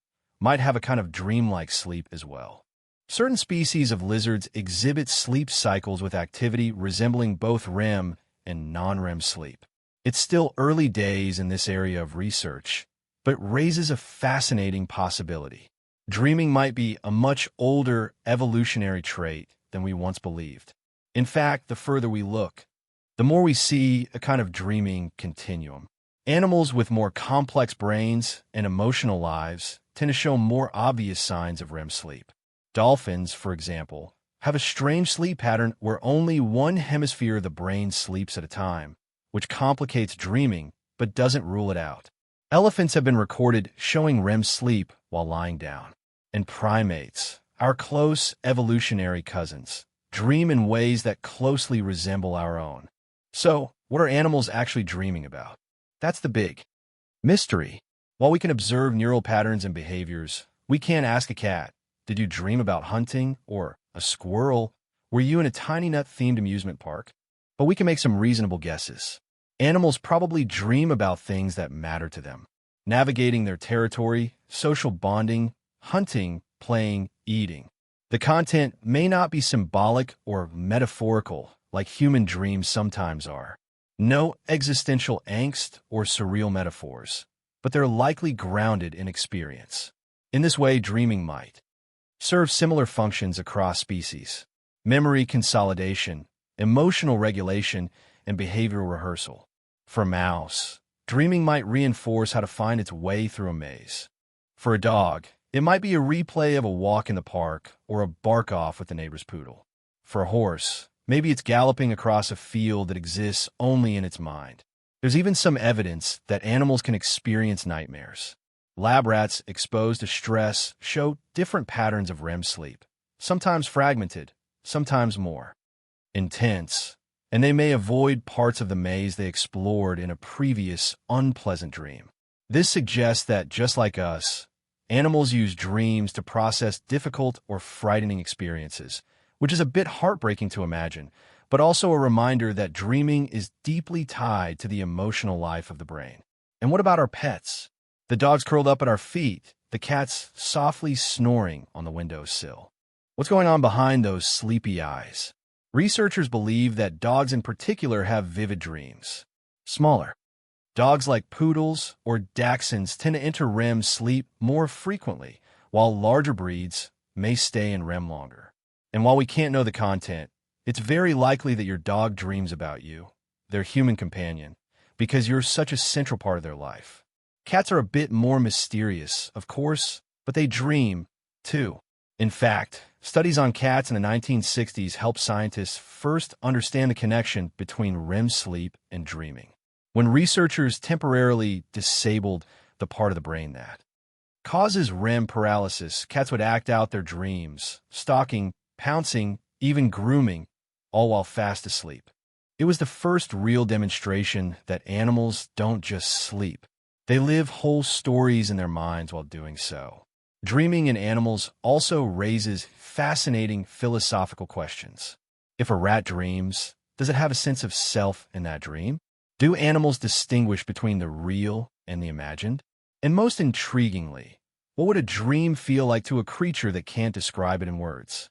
Speaker 1: might have a kind of dreamlike sleep as well. Certain species of lizards exhibit sleep cycles with activity resembling both REM and non-REM sleep. It's still early days in this area of research, but raises a fascinating possibility. Dreaming might be a much older evolutionary trait than we once believed. In fact, the further we look, the more we see a kind of dreaming continuum. Animals with more complex brains and emotional lives tend to show more obvious signs of REM sleep. Dolphins, for example, have a strange sleep pattern where only one hemisphere of the brain sleeps at a time, which complicates dreaming but doesn't rule it out. Elephants have been recorded showing REM sleep while lying down. And primates, our close evolutionary cousins, dream in ways that closely resemble our own. So, what are animals actually dreaming about? That's the big mystery. While we can observe neural patterns and behaviors, we can't ask a cat, "Did you dream about hunting?" or a squirrel, "Were you in a tiny nut-themed amusement park?" But we can make some reasonable guesses. Animals probably dream about things that matter to them. Navigating their territory, social bonding, hunting, playing, eating. The content may not be symbolic or metaphorical like human dreams sometimes are. No existential angst or surreal metaphors, but they're likely grounded in experience. In this way, dreaming might serve similar functions across species: memory consolidation, emotional regulation, and behavioral rehearsal. For a mouse, dreaming might reinforce how to find its way through a maze. For a dog, it might be a replay of a walk in the park or a bark-off with the neighbor's poodle. For a horse, maybe it's galloping across a field that exists only in its mind. There's even some evidence that animals can experience nightmares. Lab rats exposed to stress show different patterns of REM sleep, sometimes fragmented, sometimes more intense, and they may avoid parts of the maze they explored in a previous unpleasant dream. This suggests that, just like us, animals use dreams to process difficult or frightening experiences, which is a bit heartbreaking to imagine, but also a reminder that dreaming is deeply tied to the emotional life of the brain. And what about our pets? The dogs curled up at our feet, the cats softly snoring on the windowsill. What's going on behind those sleepy eyes? Researchers believe that dogs in particular have vivid dreams. Smaller dogs like poodles or dachshunds tend to enter REM sleep more frequently, while larger breeds may stay in REM longer. And while we can't know the content, it's very likely that your dog dreams about you, their human companion, because you're such a central part of their life. Cats are a bit more mysterious, of course, but they dream, too. In fact, studies on cats in the 1960s helped scientists first understand the connection between REM sleep and dreaming. When researchers temporarily disabled the part of the brain that causes REM paralysis, cats would act out their dreams, stalking, pouncing, even grooming, all while fast asleep. It was the first real demonstration that animals don't just sleep. They live whole stories in their minds while doing so. Dreaming in animals also raises fascinating philosophical questions. If a rat dreams, does it have a sense of self in that dream? Do animals distinguish between the real and the imagined? And most intriguingly, what would a dream feel like to a creature that can't describe it in words?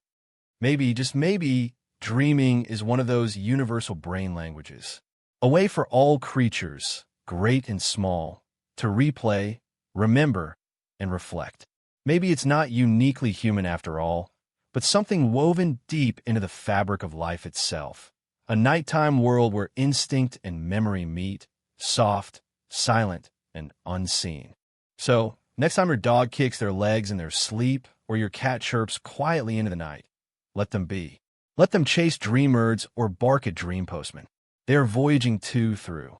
Speaker 1: Maybe, just maybe, dreaming is one of those universal brain languages. A way for all creatures, great and small, to replay, remember, and reflect. Maybe it's not uniquely human after all, but something woven deep into the fabric of life itself. A nighttime world where instinct and memory meet, soft, silent, and unseen. So, next time your dog kicks their legs in their sleep or your cat chirps quietly into the night, let them be. Let them chase dreamers or bark at dream postmen. They are voyaging too through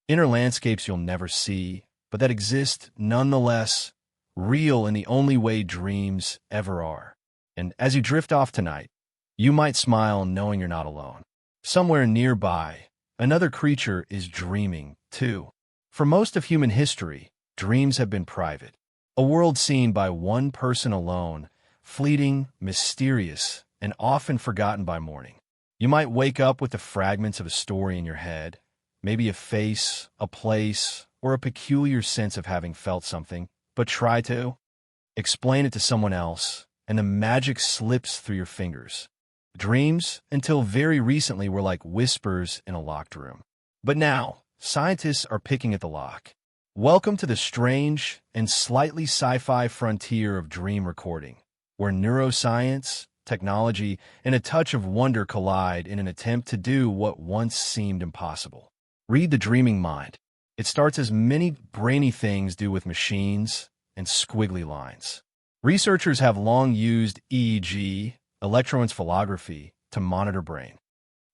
Speaker 1: inner landscapes you'll never see, but that exist nonetheless, real in the only way dreams ever are. And as you drift off tonight, you might smile knowing you're not alone. Somewhere nearby, another creature is dreaming, too. For most of human history, dreams have been private. A world seen by one person alone, fleeting, mysterious, and often forgotten by morning. You might wake up with the fragments of a story in your head, maybe a face, a place, or a peculiar sense of having felt something, but try to explain it to someone else, and the magic slips through your fingers. Dreams, until very recently, were like whispers in a locked room. But now, scientists are picking at the lock. Welcome to the strange and slightly sci-fi frontier of dream recording, where neuroscience, technology, and a touch of wonder collide in an attempt to do what once seemed impossible. Read the dreaming mind. It starts as many brainy things do with machines and squiggly lines. Researchers have long used EEG, electroencephalography, to monitor brain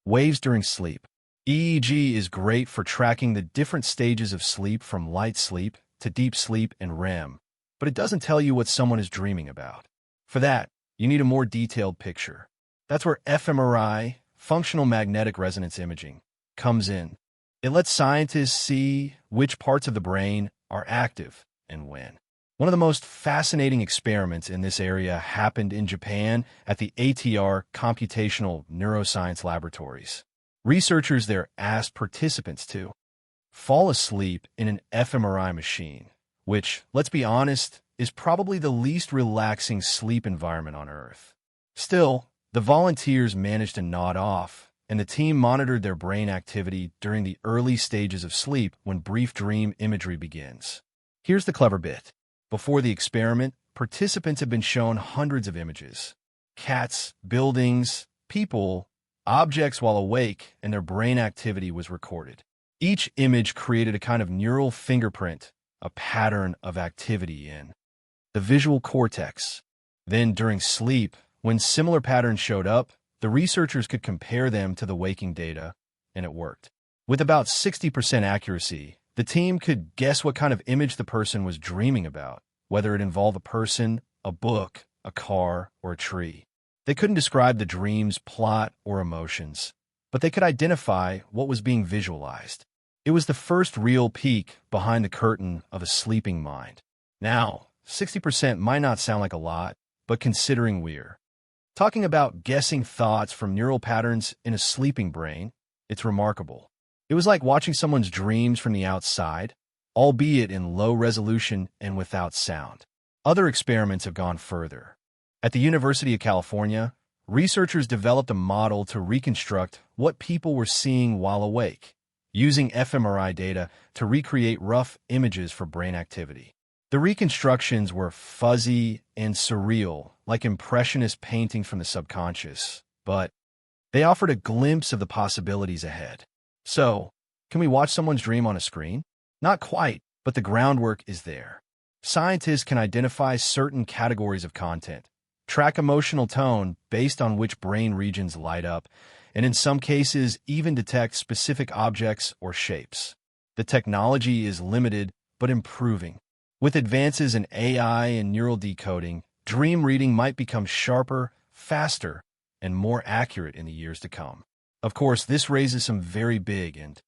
Speaker 1: waves during sleep. EEG is great for tracking the different stages of sleep from light sleep to deep sleep and REM, but it doesn't tell you what someone is dreaming about. For that, you need a more detailed picture. That's where fMRI, functional magnetic resonance imaging, comes in. It lets scientists see which parts of the brain are active and when. One of the most fascinating experiments in this area happened in Japan at the ATR Computational Neuroscience Laboratories. Researchers there asked participants to fall asleep in an fMRI machine, which, let's be honest, is probably the least relaxing sleep environment on Earth. Still, the volunteers managed to nod off, and the team monitored their brain activity during the early stages of sleep when brief dream imagery begins. Here's the clever bit. Before the experiment, participants had been shown hundreds of images. Cats, buildings, people, objects while awake, and their brain activity was recorded. Each image created a kind of neural fingerprint, a pattern of activity in the visual cortex. Then, during sleep, when similar patterns showed up, the researchers could compare them to the waking data, and it worked. With about 60% accuracy, the team could guess what kind of image the person was dreaming about, whether it involved a person, a book, a car, or a tree. They couldn't describe the dream's plot or emotions, but they could identify what was being visualized. It was the first real peek behind the curtain of a sleeping mind. Now, 60% might not sound like a lot, but considering we're talking about guessing thoughts from neural patterns in a sleeping brain, it's remarkable. It was like watching someone's dreams from the outside, albeit in low resolution and without sound. Other experiments have gone further. At the University of California, researchers developed a model to reconstruct what people were seeing while awake, using fMRI data to recreate rough images for brain activity. The reconstructions were fuzzy and surreal, like impressionist painting from the subconscious, but they offered a glimpse of the possibilities ahead. So, can we watch someone's dream on a screen? Not quite, but the groundwork is there. Scientists can identify certain categories of content, track emotional tone based on which brain regions light up, and in some cases even detect specific objects or shapes. The technology is limited but improving. With advances in AI and neural decoding, dream reading might become sharper, faster, and more accurate in the years to come. Of course, this raises some very big and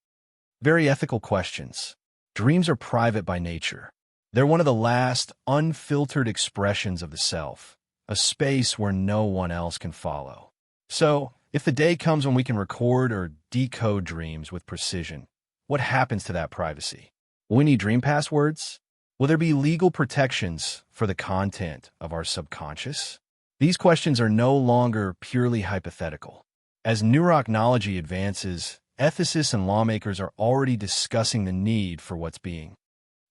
Speaker 1: very ethical questions. Dreams are private by nature. They're one of the last, unfiltered expressions of the self, a space where no one else can follow. So, if the day comes when we can record or decode dreams with precision, what happens to that privacy? Will we need dream passwords? Will there be legal protections for the content of our subconscious? These questions are no longer purely hypothetical. As neurotechnology advances, ethicists and lawmakers are already discussing the need for what's being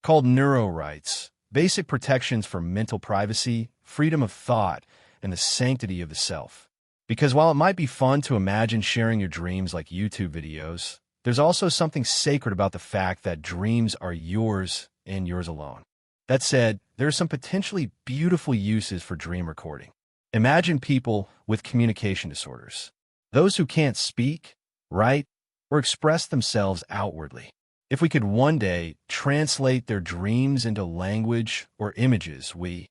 Speaker 1: called neuro rights, basic protections for mental privacy, freedom of thought, and the sanctity of the self. Because while it might be fun to imagine sharing your dreams like YouTube videos, there's also something sacred about the fact that dreams are yours and yours alone. That said, there are some potentially beautiful uses for dream recording. Imagine people with communication disorders, those who can't speak, write, or express themselves outwardly. If we could one day translate their dreams into language or images, we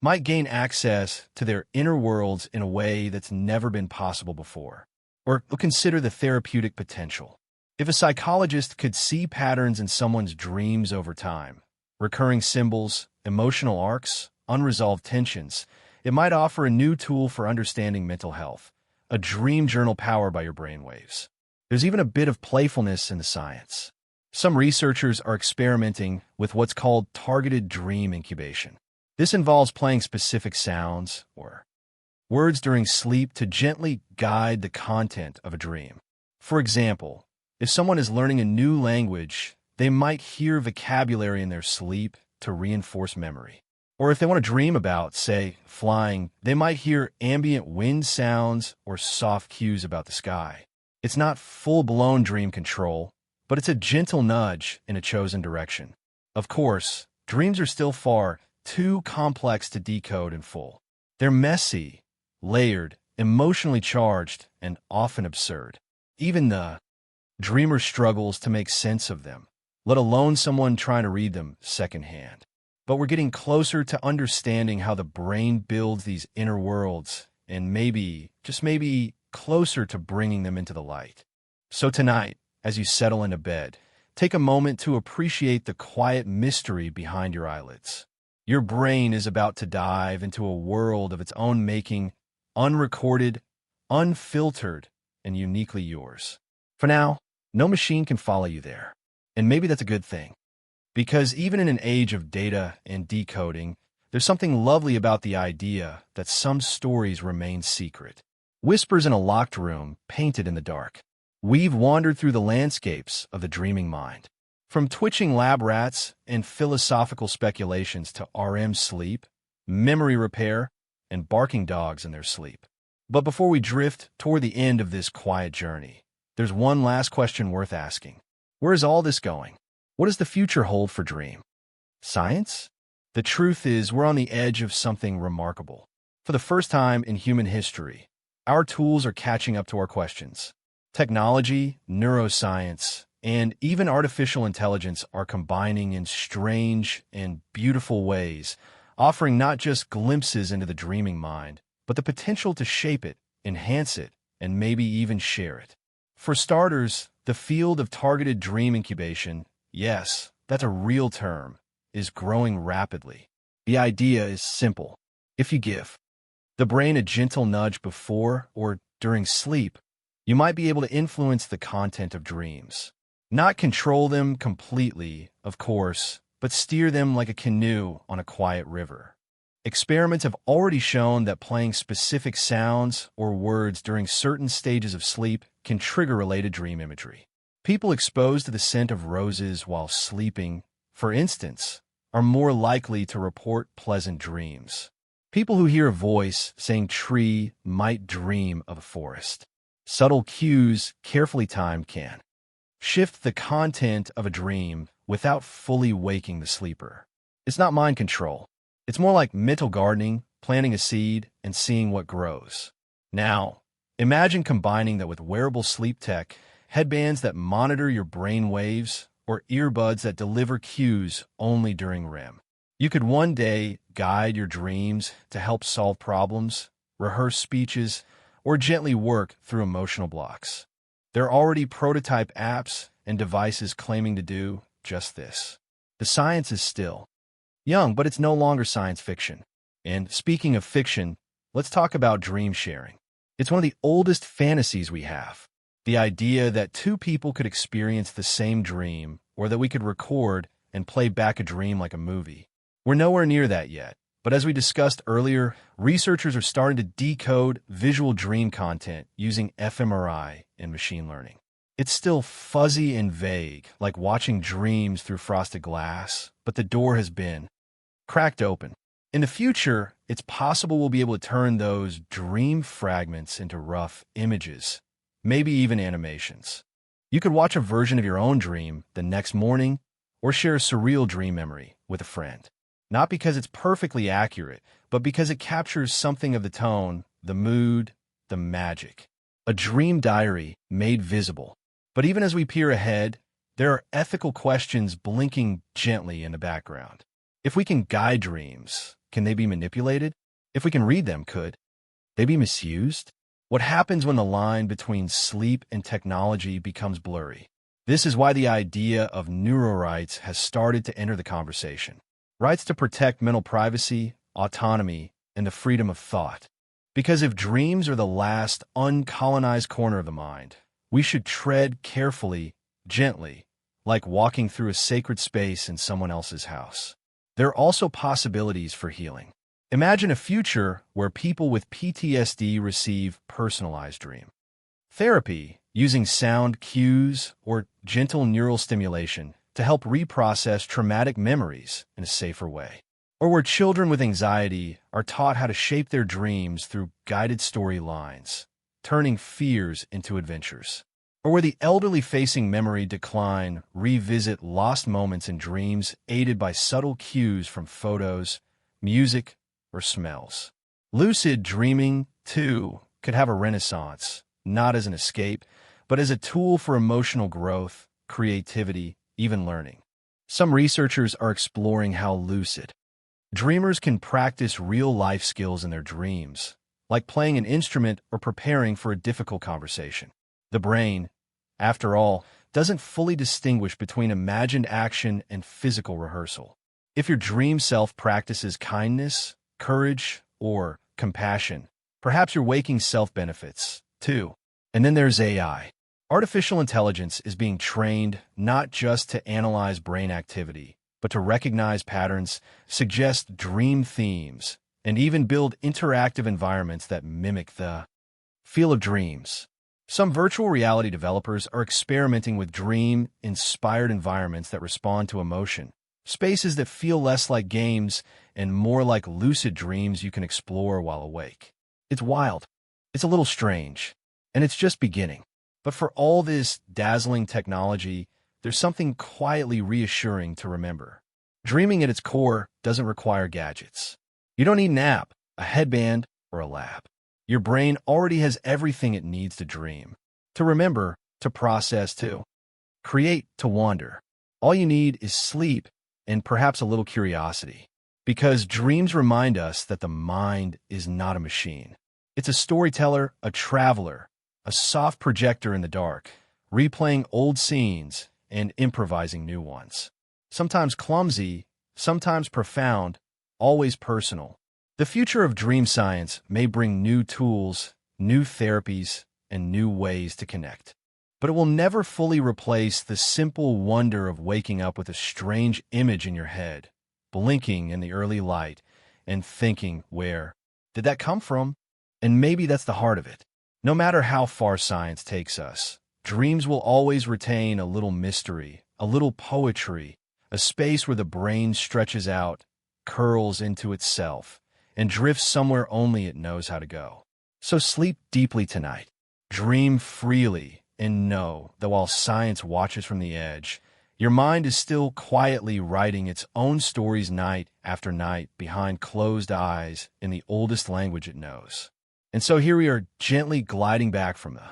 Speaker 1: might gain access to their inner worlds in a way that's never been possible before. Or consider the therapeutic potential. If a psychologist could see patterns in someone's dreams over time, recurring symbols, emotional arcs, unresolved tensions, it might offer a new tool for understanding mental health, a dream journal powered by your brainwaves. There's even a bit of playfulness in the science. Some researchers are experimenting with what's called targeted dream incubation. This involves playing specific sounds or words during sleep to gently guide the content of a dream. For example, if someone is learning a new language, they might hear vocabulary in their sleep to reinforce memory. Or if they want to dream about, say, flying, they might hear ambient wind sounds or soft cues about the sky. It's not full-blown dream control, but it's a gentle nudge in a chosen direction. Of course, dreams are still far too complex to decode in full. They're messy, layered, emotionally charged, and often absurd. Even the dreamer struggles to make sense of them, let alone someone trying to read them secondhand. But we're getting closer to understanding how the brain builds these inner worlds, and maybe, just maybe, closer to bringing them into the light. So tonight, as you settle into bed, take a moment to appreciate the quiet mystery behind your eyelids. Your brain is about to dive into a world of its own making, unrecorded, unfiltered, and uniquely yours. For now, no machine can follow you there. And maybe that's a good thing. Because even in an age of data and decoding, there's something lovely about the idea that some stories remain secret. Whispers in a locked room, painted in the dark. We've wandered through the landscapes of the dreaming mind. From twitching lab rats and philosophical speculations to REM sleep, memory repair, and barking dogs in their sleep. But before we drift toward the end of this quiet journey, there's one last question worth asking. Where is all this going? What does the future hold for dream? Science? The truth is, we're on the edge of something remarkable. For the first time in human history, our tools are catching up to our questions. Technology, neuroscience, and even artificial intelligence are combining in strange and beautiful ways, offering not just glimpses into the dreaming mind, but the potential to shape it, enhance it, and maybe even share it. For starters, the field of targeted dream incubation, yes, that's a real term, is growing rapidly. The idea is simple. If you give the brain a gentle nudge before or during sleep, you might be able to influence the content of dreams. Not control them completely, of course, but steer them like a canoe on a quiet river. Experiments have already shown that playing specific sounds or words during certain stages of sleep can trigger related dream imagery. People exposed to the scent of roses while sleeping, for instance, are more likely to report pleasant dreams. People who hear a voice saying tree might dream of a forest. Subtle cues, carefully timed, can shift the content of a dream without fully waking the sleeper. It's not mind control. It's more like mental gardening, planting a seed and seeing what grows. Now, imagine combining that with wearable sleep tech, headbands that monitor your brain waves, or earbuds that deliver cues only during REM. You could one day guide your dreams to help solve problems, rehearse speeches, or gently work through emotional blocks. There are already prototype apps and devices claiming to do just this. The science is still young, but it's no longer science fiction. And speaking of fiction, let's talk about dream sharing. It's one of the oldest fantasies we have. The idea that two people could experience the same dream, or that we could record and play back a dream like a movie. We're nowhere near that yet, but as we discussed earlier, researchers are starting to decode visual dream content using fMRI and machine learning. It's still fuzzy and vague, like watching dreams through frosted glass, but the door has been cracked open. In the future, it's possible we'll be able to turn those dream fragments into rough images, maybe even animations. You could watch a version of your own dream the next morning or share a surreal dream memory with a friend. Not because it's perfectly accurate, but because it captures something of the tone, the mood, the magic. A dream diary made visible. But even as we peer ahead, there are ethical questions blinking gently in the background. If we can guide dreams, can they be manipulated? If we can read them, could they be misused? What happens when the line between sleep and technology becomes blurry? This is why the idea of neurorights has started to enter the conversation. Rights to protect mental privacy, autonomy, and the freedom of thought. Because if dreams are the last uncolonized corner of the mind, we should tread carefully, gently, like walking through a sacred space in someone else's house. There are also possibilities for healing. Imagine a future where people with PTSD receive personalized dream therapy using sound cues or gentle neural stimulation to help reprocess traumatic memories in a safer way. Or where children with anxiety are taught how to shape their dreams through guided storylines, turning fears into adventures. Or where the elderly facing memory decline revisit lost moments in dreams aided by subtle cues from photos, music, or smells. Lucid dreaming, too, could have a renaissance, not as an escape, but as a tool for emotional growth, creativity, even learning. Some researchers are exploring how lucid dreamers can practice real-life skills in their dreams, like playing an instrument or preparing for a difficult conversation. The brain, after all, doesn't fully distinguish between imagined action and physical rehearsal. If your dream self practices kindness, courage, or compassion, perhaps your waking self benefits, too. And then there's AI. Artificial intelligence is being trained not just to analyze brain activity, but to recognize patterns, suggest dream themes, and even build interactive environments that mimic the feel of dreams. Some virtual reality developers are experimenting with dream-inspired environments that respond to emotion, spaces that feel less like games and more like lucid dreams you can explore while awake. It's wild, it's a little strange, and it's just beginning. But for all this dazzling technology, there's something quietly reassuring to remember. Dreaming at its core doesn't require gadgets. You don't need an app, a headband, or a lab. Your brain already has everything it needs to dream, to remember, to process, to create, to wander. All you need is sleep and perhaps a little curiosity. Because dreams remind us that the mind is not a machine. It's a storyteller, a traveler, a soft projector in the dark, replaying old scenes and improvising new ones. Sometimes clumsy, sometimes profound, always personal. The future of dream science may bring new tools, new therapies, and new ways to connect. But it will never fully replace the simple wonder of waking up with a strange image in your head, blinking in the early light, and thinking, where did that come from? And maybe that's the heart of it. No matter how far science takes us, dreams will always retain a little mystery, a little poetry, a space where the brain stretches out, curls into itself, and drifts somewhere only it knows how to go. So sleep deeply tonight. Dream freely, and know that while science watches from the edge, your mind is still quietly writing its own stories night after night behind closed eyes in the oldest language it knows. And so here we are, gently gliding back from the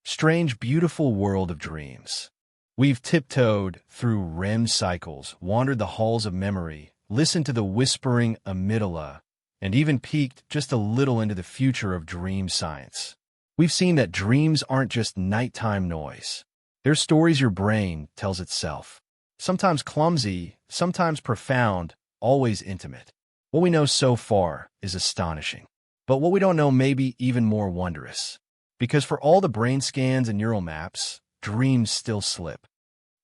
Speaker 1: strange, beautiful world of dreams. We've tiptoed through REM cycles, wandered the halls of memory, listened to the whispering amygdala, and even peeked just a little into the future of dream science. We've seen that dreams aren't just nighttime noise. They're stories your brain tells itself. Sometimes clumsy, sometimes profound, always intimate. What we know so far is astonishing. But what we don't know may be even more wondrous. Because for all the brain scans and neural maps, dreams still slip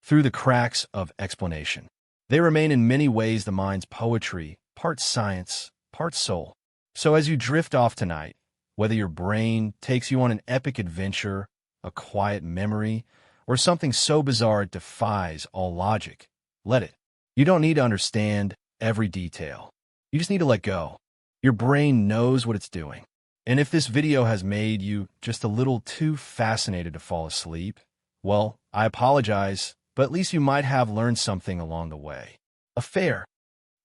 Speaker 1: through the cracks of explanation. They remain in many ways the mind's poetry, part science, part soul. So as you drift off tonight, whether your brain takes you on an epic adventure, a quiet memory, or something so bizarre it defies all logic, let it. You don't need to understand every detail. You just need to let go. Your brain knows what it's doing. And if this video has made you just a little too fascinated to fall asleep, well, I apologize, but at least you might have learned something along the way. A fair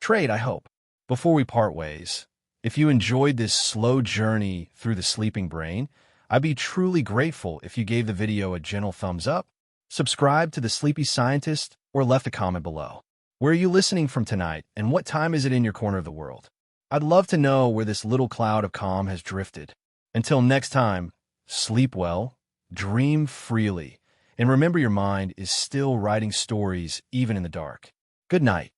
Speaker 1: trade, I hope. Before we part ways, if you enjoyed this slow journey through the sleeping brain, I'd be truly grateful if you gave the video a gentle thumbs up, subscribed to The Sleepy Scientist, or left a comment below. Where are you listening from tonight, and what time is it in your corner of the world? I'd love to know where this little cloud of calm has drifted. Until next time, sleep well, dream freely, and remember your mind is still writing stories even in the dark. Good night.